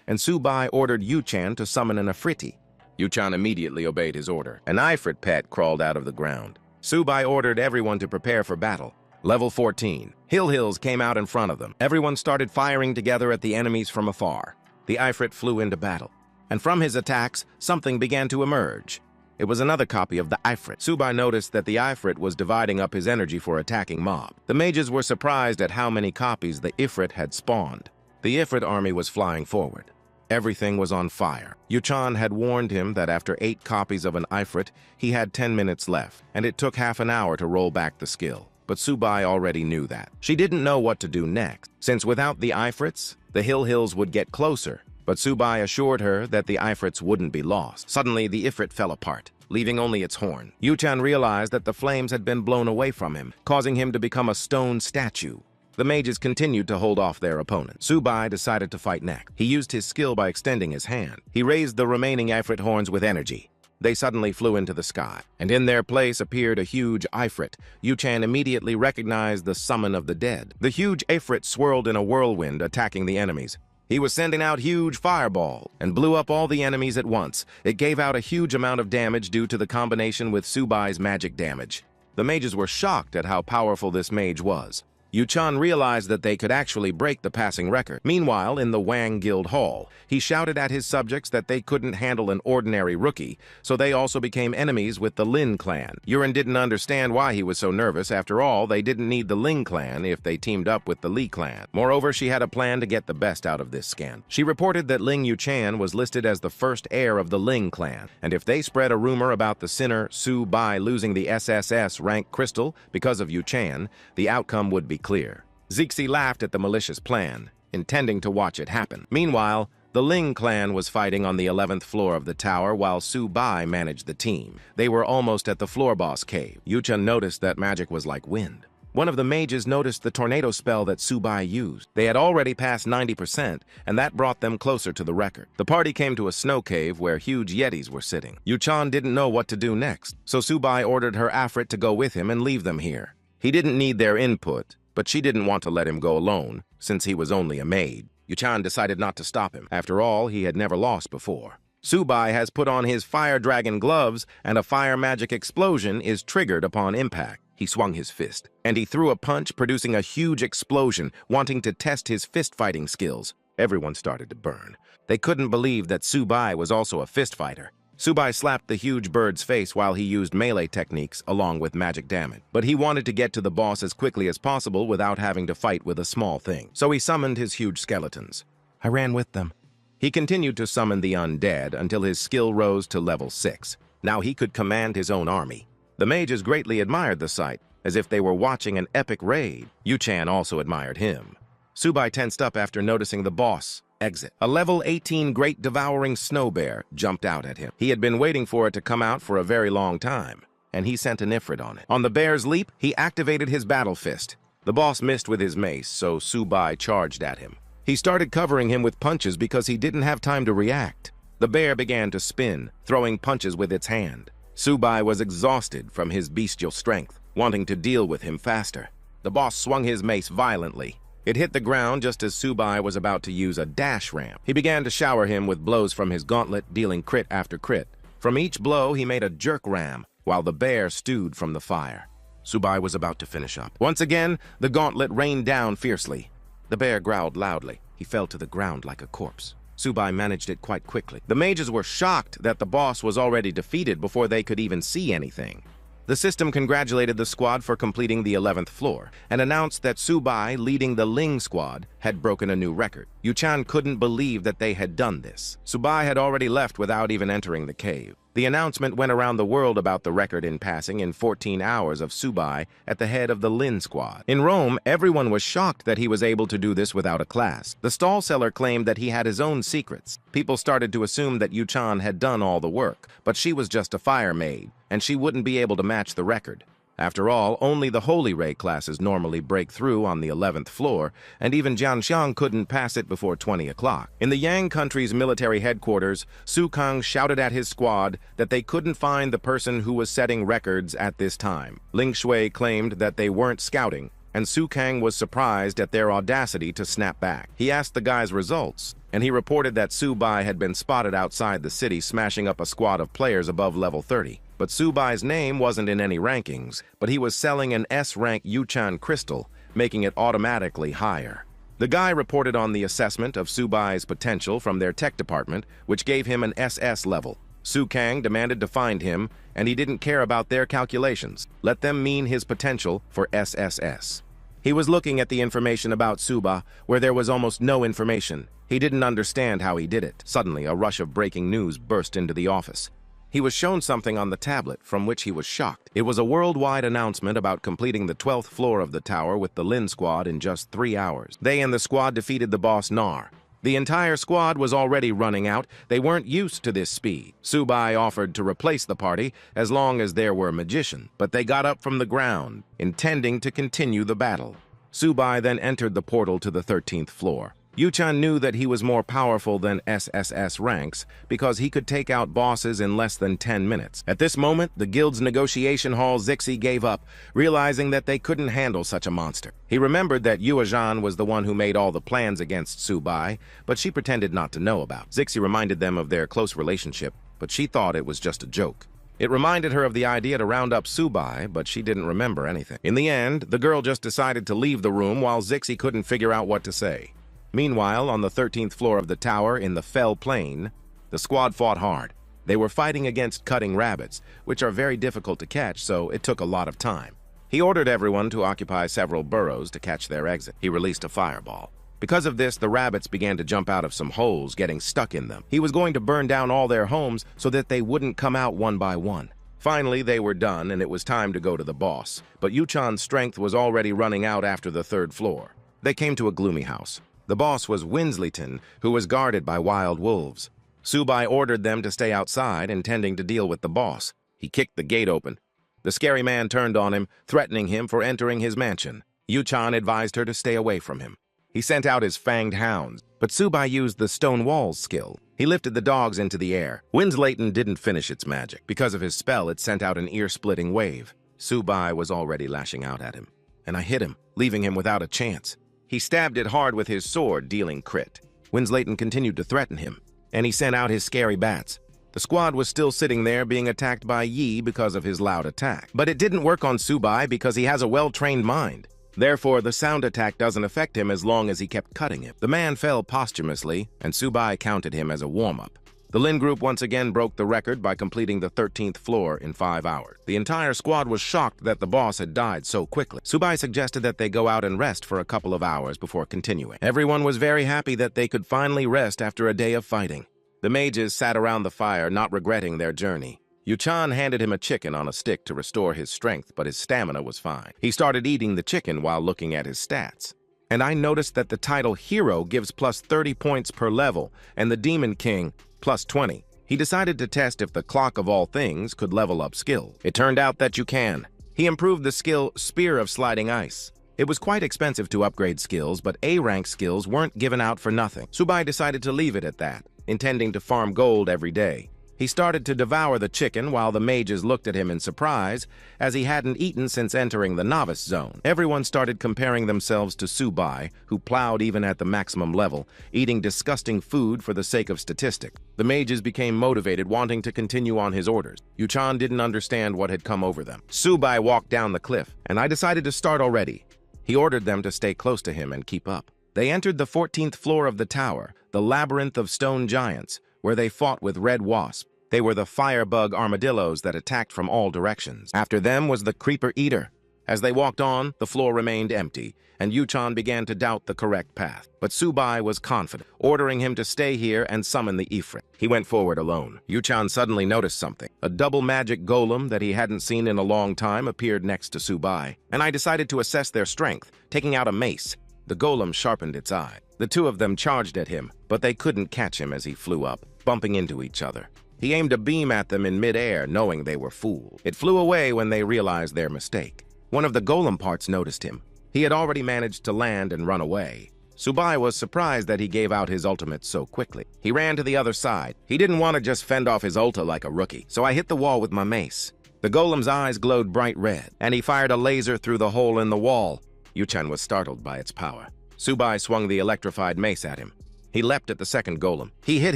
and Subai ordered Yu-chan to summon an Afriti. Yu-chan immediately obeyed his order. An Ifrit pet crawled out of the ground. Subai ordered everyone to prepare for battle. Level 14. Hills came out in front of them. Everyone started firing together at the enemies from afar. The Ifrit flew into battle, and from his attacks, something began to emerge. It was another copy of the Ifrit. Subai noticed that the Ifrit was dividing up his energy for attacking mob. The mages were surprised at how many copies the Ifrit had spawned. The Ifrit army was flying forward. Everything was on fire. Yu-chan had warned him that after 8 copies of an Ifrit, he had 10 minutes left, and it took half an hour to roll back the skill. But Subai already knew that. She didn't know what to do next, since without the Ifrits, the Hills would get closer. But Subai assured her that the Ifrits wouldn't be lost. Suddenly, the Ifrit fell apart, leaving only its horn. Yu-chan realized that the flames had been blown away from him, causing him to become a stone statue. The mages continued to hold off their opponent. Subai decided to fight next. He used his skill by extending his hand. He raised the remaining Ifrit horns with energy. They suddenly flew into the sky, and in their place appeared a huge ifrit. Yu-chan immediately recognized the summon of the dead. The huge ifrit swirled in a whirlwind, attacking the enemies. He was sending out huge fireballs and blew up all the enemies at once. It gave out a huge amount of damage due to the combination with Subai's magic damage. The mages were shocked at how powerful this mage was. Yu-chan realized that they could actually break the passing record. Meanwhile, in the Wang Guild Hall, he shouted at his subjects that they couldn't handle an ordinary rookie, so they also became enemies with the Lin clan. Yuren didn't understand why he was so nervous. After all, they didn't need the Ling clan if they teamed up with the Li clan. Moreover, she had a plan to get the best out of this scandal. She reported that Ling Yu-chan was listed as the first heir of the Ling clan, and if they spread a rumor about the sinner Su Bai losing the SSS rank crystal because of Yu-chan, the outcome would be clear. Zixi laughed at the malicious plan, intending to watch it happen. Meanwhile, the Ling clan was fighting on the 11th floor of the tower while Su Bai managed the team. They were almost at the floor boss cave. Yu-chan noticed that magic was like wind. One of the mages noticed the tornado spell that Su Bai used. They had already passed 90%, and that brought them closer to the record. The party came to a snow cave where huge yetis were sitting. Yu-chan didn't know what to do next, so Su Bai ordered her afrit to go with him and leave them here. He didn't need their input, but she didn't want to let him go alone, since he was only a maid. Yu-chan decided not to stop him. After all, he had never lost before. Su Bai has put on his fire dragon gloves, and a fire magic explosion is triggered upon impact. He swung his fist, and he threw a punch, producing a huge explosion, wanting to test his fist-fighting skills. Everyone started to burn. They couldn't believe that Su Bai was also a fist fighter. Su Bai slapped the huge bird's face while he used melee techniques along with magic damage. But he wanted to get to the boss as quickly as possible without having to fight with a small thing. So he summoned his huge skeletons. I ran with them. He continued to summon the undead until his skill rose to level 6. Now he could command his own army. The mages greatly admired the sight, as if they were watching an epic raid. Yu-chan also admired him. Su Bai tensed up after noticing the boss exit. A level 18 great devouring snow bear jumped out at him. He had been waiting for it to come out for a very long time, and he sent an ifrit on it. On the bear's leap, he activated his battle fist. The boss missed with his mace, so Su Bai charged at him. He started covering him with punches because he didn't have time to react. The bear began to spin, throwing punches with its hand. Su Bai was exhausted from his bestial strength, wanting to deal with him faster. The boss swung his mace violently. It hit the ground just as Su Bai was about to use a dash ramp. He began to shower him with blows from his gauntlet, dealing crit after crit. From each blow, he made a jerk ram, while the bear stewed from the fire. Su Bai was about to finish up. Once again, the gauntlet rained down fiercely. The bear growled loudly. He fell to the ground like a corpse. Su Bai managed it quite quickly. The mages were shocked that the boss was already defeated before they could even see anything. The system congratulated the squad for completing the 11th floor and announced that Su Bai, leading the Ling squad, had broken a new record. Yu-chan couldn't believe that they had done this. Su Bai had already left without even entering the cave. The announcement went around the world about the record in passing in 14 hours of Su Bai at the head of the Lin squad. In Rome, everyone was shocked that he was able to do this without a class. The stall seller claimed that he had his own secrets. People started to assume that Yu-chan had done all the work, but she was just a fire maid, and she wouldn't be able to match the record. After all, only the Holy Ray classes normally break through on the 11th floor, and even Jianxiang couldn't pass it before 20 o'clock. In the Yang country's military headquarters, Su Kang shouted at his squad that they couldn't find the person who was setting records at this time. Ling Shui claimed that they weren't scouting, and Su Kang was surprised at their audacity to snap back. He asked the guys results, and he reported that Su Bai had been spotted outside the city smashing up a squad of players above level 30. But Su Bai's name wasn't in any rankings, but he was selling an S-rank Yu-chan crystal, making it automatically higher. The guy reported on the assessment of Su Bai's potential from their tech department, which gave him an SS level. Su Kang demanded to find him, and he didn't care about their calculations. Let them mean his potential for SSS. He was looking at the information about Su Bai, where there was almost no information. He didn't understand how he did it. Suddenly, a rush of breaking news burst into the office. He was shown something on the tablet, from which he was shocked. It was a worldwide announcement about completing the 12th floor of the tower with the Lin squad in just 3 hours. They and the squad defeated the boss Nar. The entire squad was already running out. They weren't used to this speed. Su Bai offered to replace the party as long as there were magicians, but they got up from the ground, intending to continue the battle. Su Bai then entered the portal to the 13th floor. Yuchan knew that he was more powerful than SSS ranks because he could take out bosses in less than 10 minutes. At this moment, the guild's negotiation hall Zixi gave up, realizing that they couldn't handle such a monster. He remembered that Yuezhan was the one who made all the plans against Subai, but she pretended not to know about. Zixi reminded them of their close relationship, but she thought it was just a joke. It reminded her of the idea to round up Subai, but she didn't remember anything. In the end, the girl just decided to leave the room while Zixi couldn't figure out what to say. Meanwhile, on the 13th floor of the tower in the Fell Plain, the squad fought hard. They were fighting against cutting rabbits, which are very difficult to catch, so it took a lot of time. He ordered everyone to occupy several burrows to catch their exit. He released a fireball. Because of this, the rabbits began to jump out of some holes, getting stuck in them. He was going to burn down all their homes so that they wouldn't come out one by one. Finally, they were done, and it was time to go to the boss. But Yuchan's strength was already running out after the 3rd floor. They came to a gloomy house. The boss was Winsleyton, who was guarded by wild wolves. Subai ordered them to stay outside, intending to deal with the boss. He kicked the gate open. The scary man turned on him, threatening him for entering his mansion. Yuchan advised her to stay away from him. He sent out his fanged hounds, but Subai used the stone walls skill. He lifted the dogs into the air. Winsleyton didn't finish its magic. Because of his spell, it sent out an ear-splitting wave. Subai was already lashing out at him, and I hit him, leaving him without a chance. He stabbed it hard with his sword, dealing crit. Winsleyton continued to threaten him, and he sent out his scary bats. The squad was still sitting there being attacked by Yi because of his loud attack. But it didn't work on Subai because he has a well-trained mind. Therefore, the sound attack doesn't affect him as long as he kept cutting it. The man fell posthumously, and Subai counted him as a warm-up. The Lin group once again broke the record by completing the 13th floor in 5 hours. The entire squad was shocked that the boss had died so quickly. Subai suggested that they go out and rest for a couple of hours before continuing. Everyone was very happy that they could finally rest after a day of fighting. The mages sat around the fire, not regretting their journey. Yuchan handed him a chicken on a stick to restore his strength, but his stamina was fine. He started eating the chicken while looking at his stats. And I noticed that the title Hero gives plus 30 points per level, and the Demon King plus 20. He decided to test if the Clock of All Things could level up skill. It turned out that you can. He improved the skill Spear of Sliding Ice. It was quite expensive to upgrade skills, but A-rank skills weren't given out for nothing. Subai decided to leave it at that, intending to farm gold every day. He started to devour the chicken while the mages looked at him in surprise, as he hadn't eaten since entering the novice zone. Everyone started comparing themselves to Subai, who plowed even at the maximum level, eating disgusting food for the sake of statistics. The mages became motivated, wanting to continue on his orders. Yuchan didn't understand what had come over them. Subai walked down the cliff, and I decided to start already. He ordered them to stay close to him and keep up. They entered the 14th floor of the tower, the labyrinth of stone giants, where they fought with red wasps. They were the firebug armadillos that attacked from all directions. After them was the creeper eater. As they walked on, the floor remained empty, and Yuchan began to doubt the correct path. But Subai was confident, ordering him to stay here and summon the Ifrit. He went forward alone. Yuchan suddenly noticed something. A double magic golem that he hadn't seen in a long time appeared next to Subai, and I decided to assess their strength, taking out a mace. The golem sharpened its eye. The two of them charged at him, but they couldn't catch him as he flew up, bumping into each other. He aimed a beam at them in mid-air, knowing they were fooled. It flew away when they realized their mistake. One of the golem parts noticed him. He had already managed to land and run away. Subai was surprised that he gave out his ultimate so quickly. He ran to the other side. He didn't want to just fend off his ulta like a rookie, so I hit the wall with my mace. The golem's eyes glowed bright red, and he fired a laser through the hole in the wall. Yuchan was startled by its power. Subai swung the electrified mace at him. He leapt at the second golem. He hit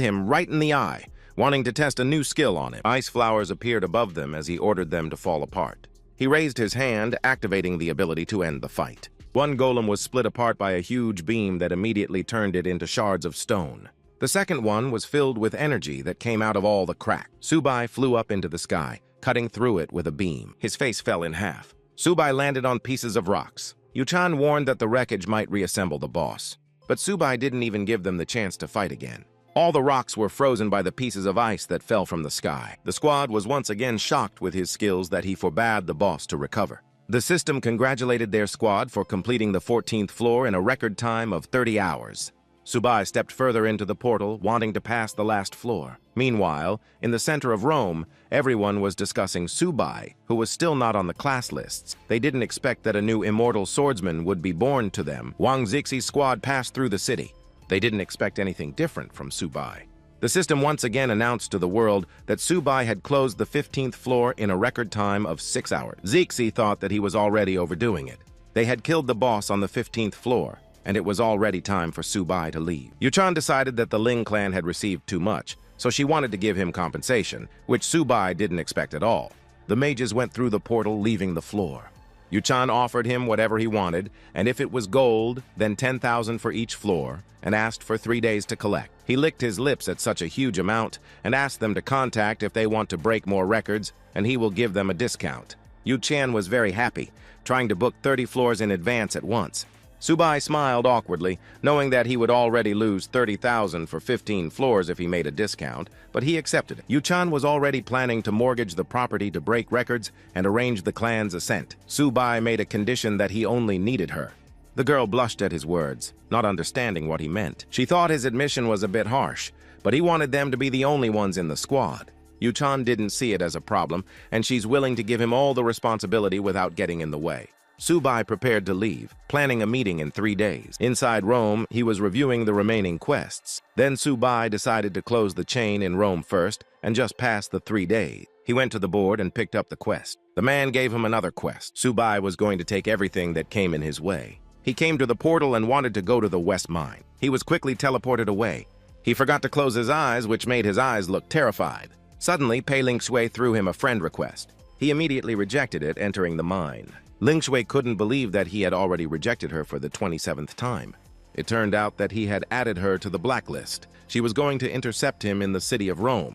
him right in the eye, wanting to test a new skill on him. Ice flowers appeared above them as he ordered them to fall apart. He raised his hand, activating the ability to end the fight. One golem was split apart by a huge beam that immediately turned it into shards of stone. The second one was filled with energy that came out of all the cracks. Subai flew up into the sky, cutting through it with a beam. His face fell in half. Subai landed on pieces of rocks. Yuchan warned that the wreckage might reassemble the boss, but Subai didn't even give them the chance to fight again. All the rocks were frozen by the pieces of ice that fell from the sky. The squad was once again shocked with his skills that he forbade the boss to recover. The system congratulated their squad for completing the 14th floor in a record time of 30 hours. Subai stepped further into the portal, wanting to pass the last floor. Meanwhile, in the center of Rome, everyone was discussing Subai, who was still not on the class lists. They didn't expect that a new immortal swordsman would be born to them. Wang Zixi's squad passed through the city. They didn't expect anything different from Subai. The system once again announced to the world that Subai had closed the 15th floor in a record time of 6 hours. Zixi thought that he was already overdoing it. They had killed the boss on the 15th floor, and it was already time for Subai to leave. Yuchan decided that the Ling clan had received too much, so she wanted to give him compensation, which Subai didn't expect at all. The mages went through the portal, leaving the floor. Yuchan offered him whatever he wanted, and if it was gold, then 10,000 for each floor, and asked for 3 days to collect. He licked his lips at such a huge amount and asked them to contact if they want to break more records, and he will give them a discount. Yuchan was very happy, trying to book 30 floors in advance at once. Subai smiled awkwardly, knowing that he would already lose 30,000 for 15 floors if he made a discount, but he accepted it. Yuchan was already planning to mortgage the property to break records and arrange the clan's ascent. Subai made a condition that he only needed her. The girl blushed at his words, not understanding what he meant. She thought his admission was a bit harsh, but he wanted them to be the only ones in the squad. Yuchan didn't see it as a problem, and she's willing to give him all the responsibility without getting in the way. Subai prepared to leave, planning a meeting in 3 days. Inside Rome, he was reviewing the remaining quests. Then Subai decided to close the chain in Rome first and just pass the 3 days. He went to the board and picked up the quest. The man gave him another quest. Subai was going to take everything that came in his way. He came to the portal and wanted to go to the West Mine. He was quickly teleported away. He forgot to close his eyes, which made his eyes look terrified. Suddenly, Pei Lingshui threw him a friend request. He immediately rejected it, entering the mine. Lingshui couldn't believe that he had already rejected her for the 27th time. It turned out that he had added her to the blacklist. She was going to intercept him in the city of Rome.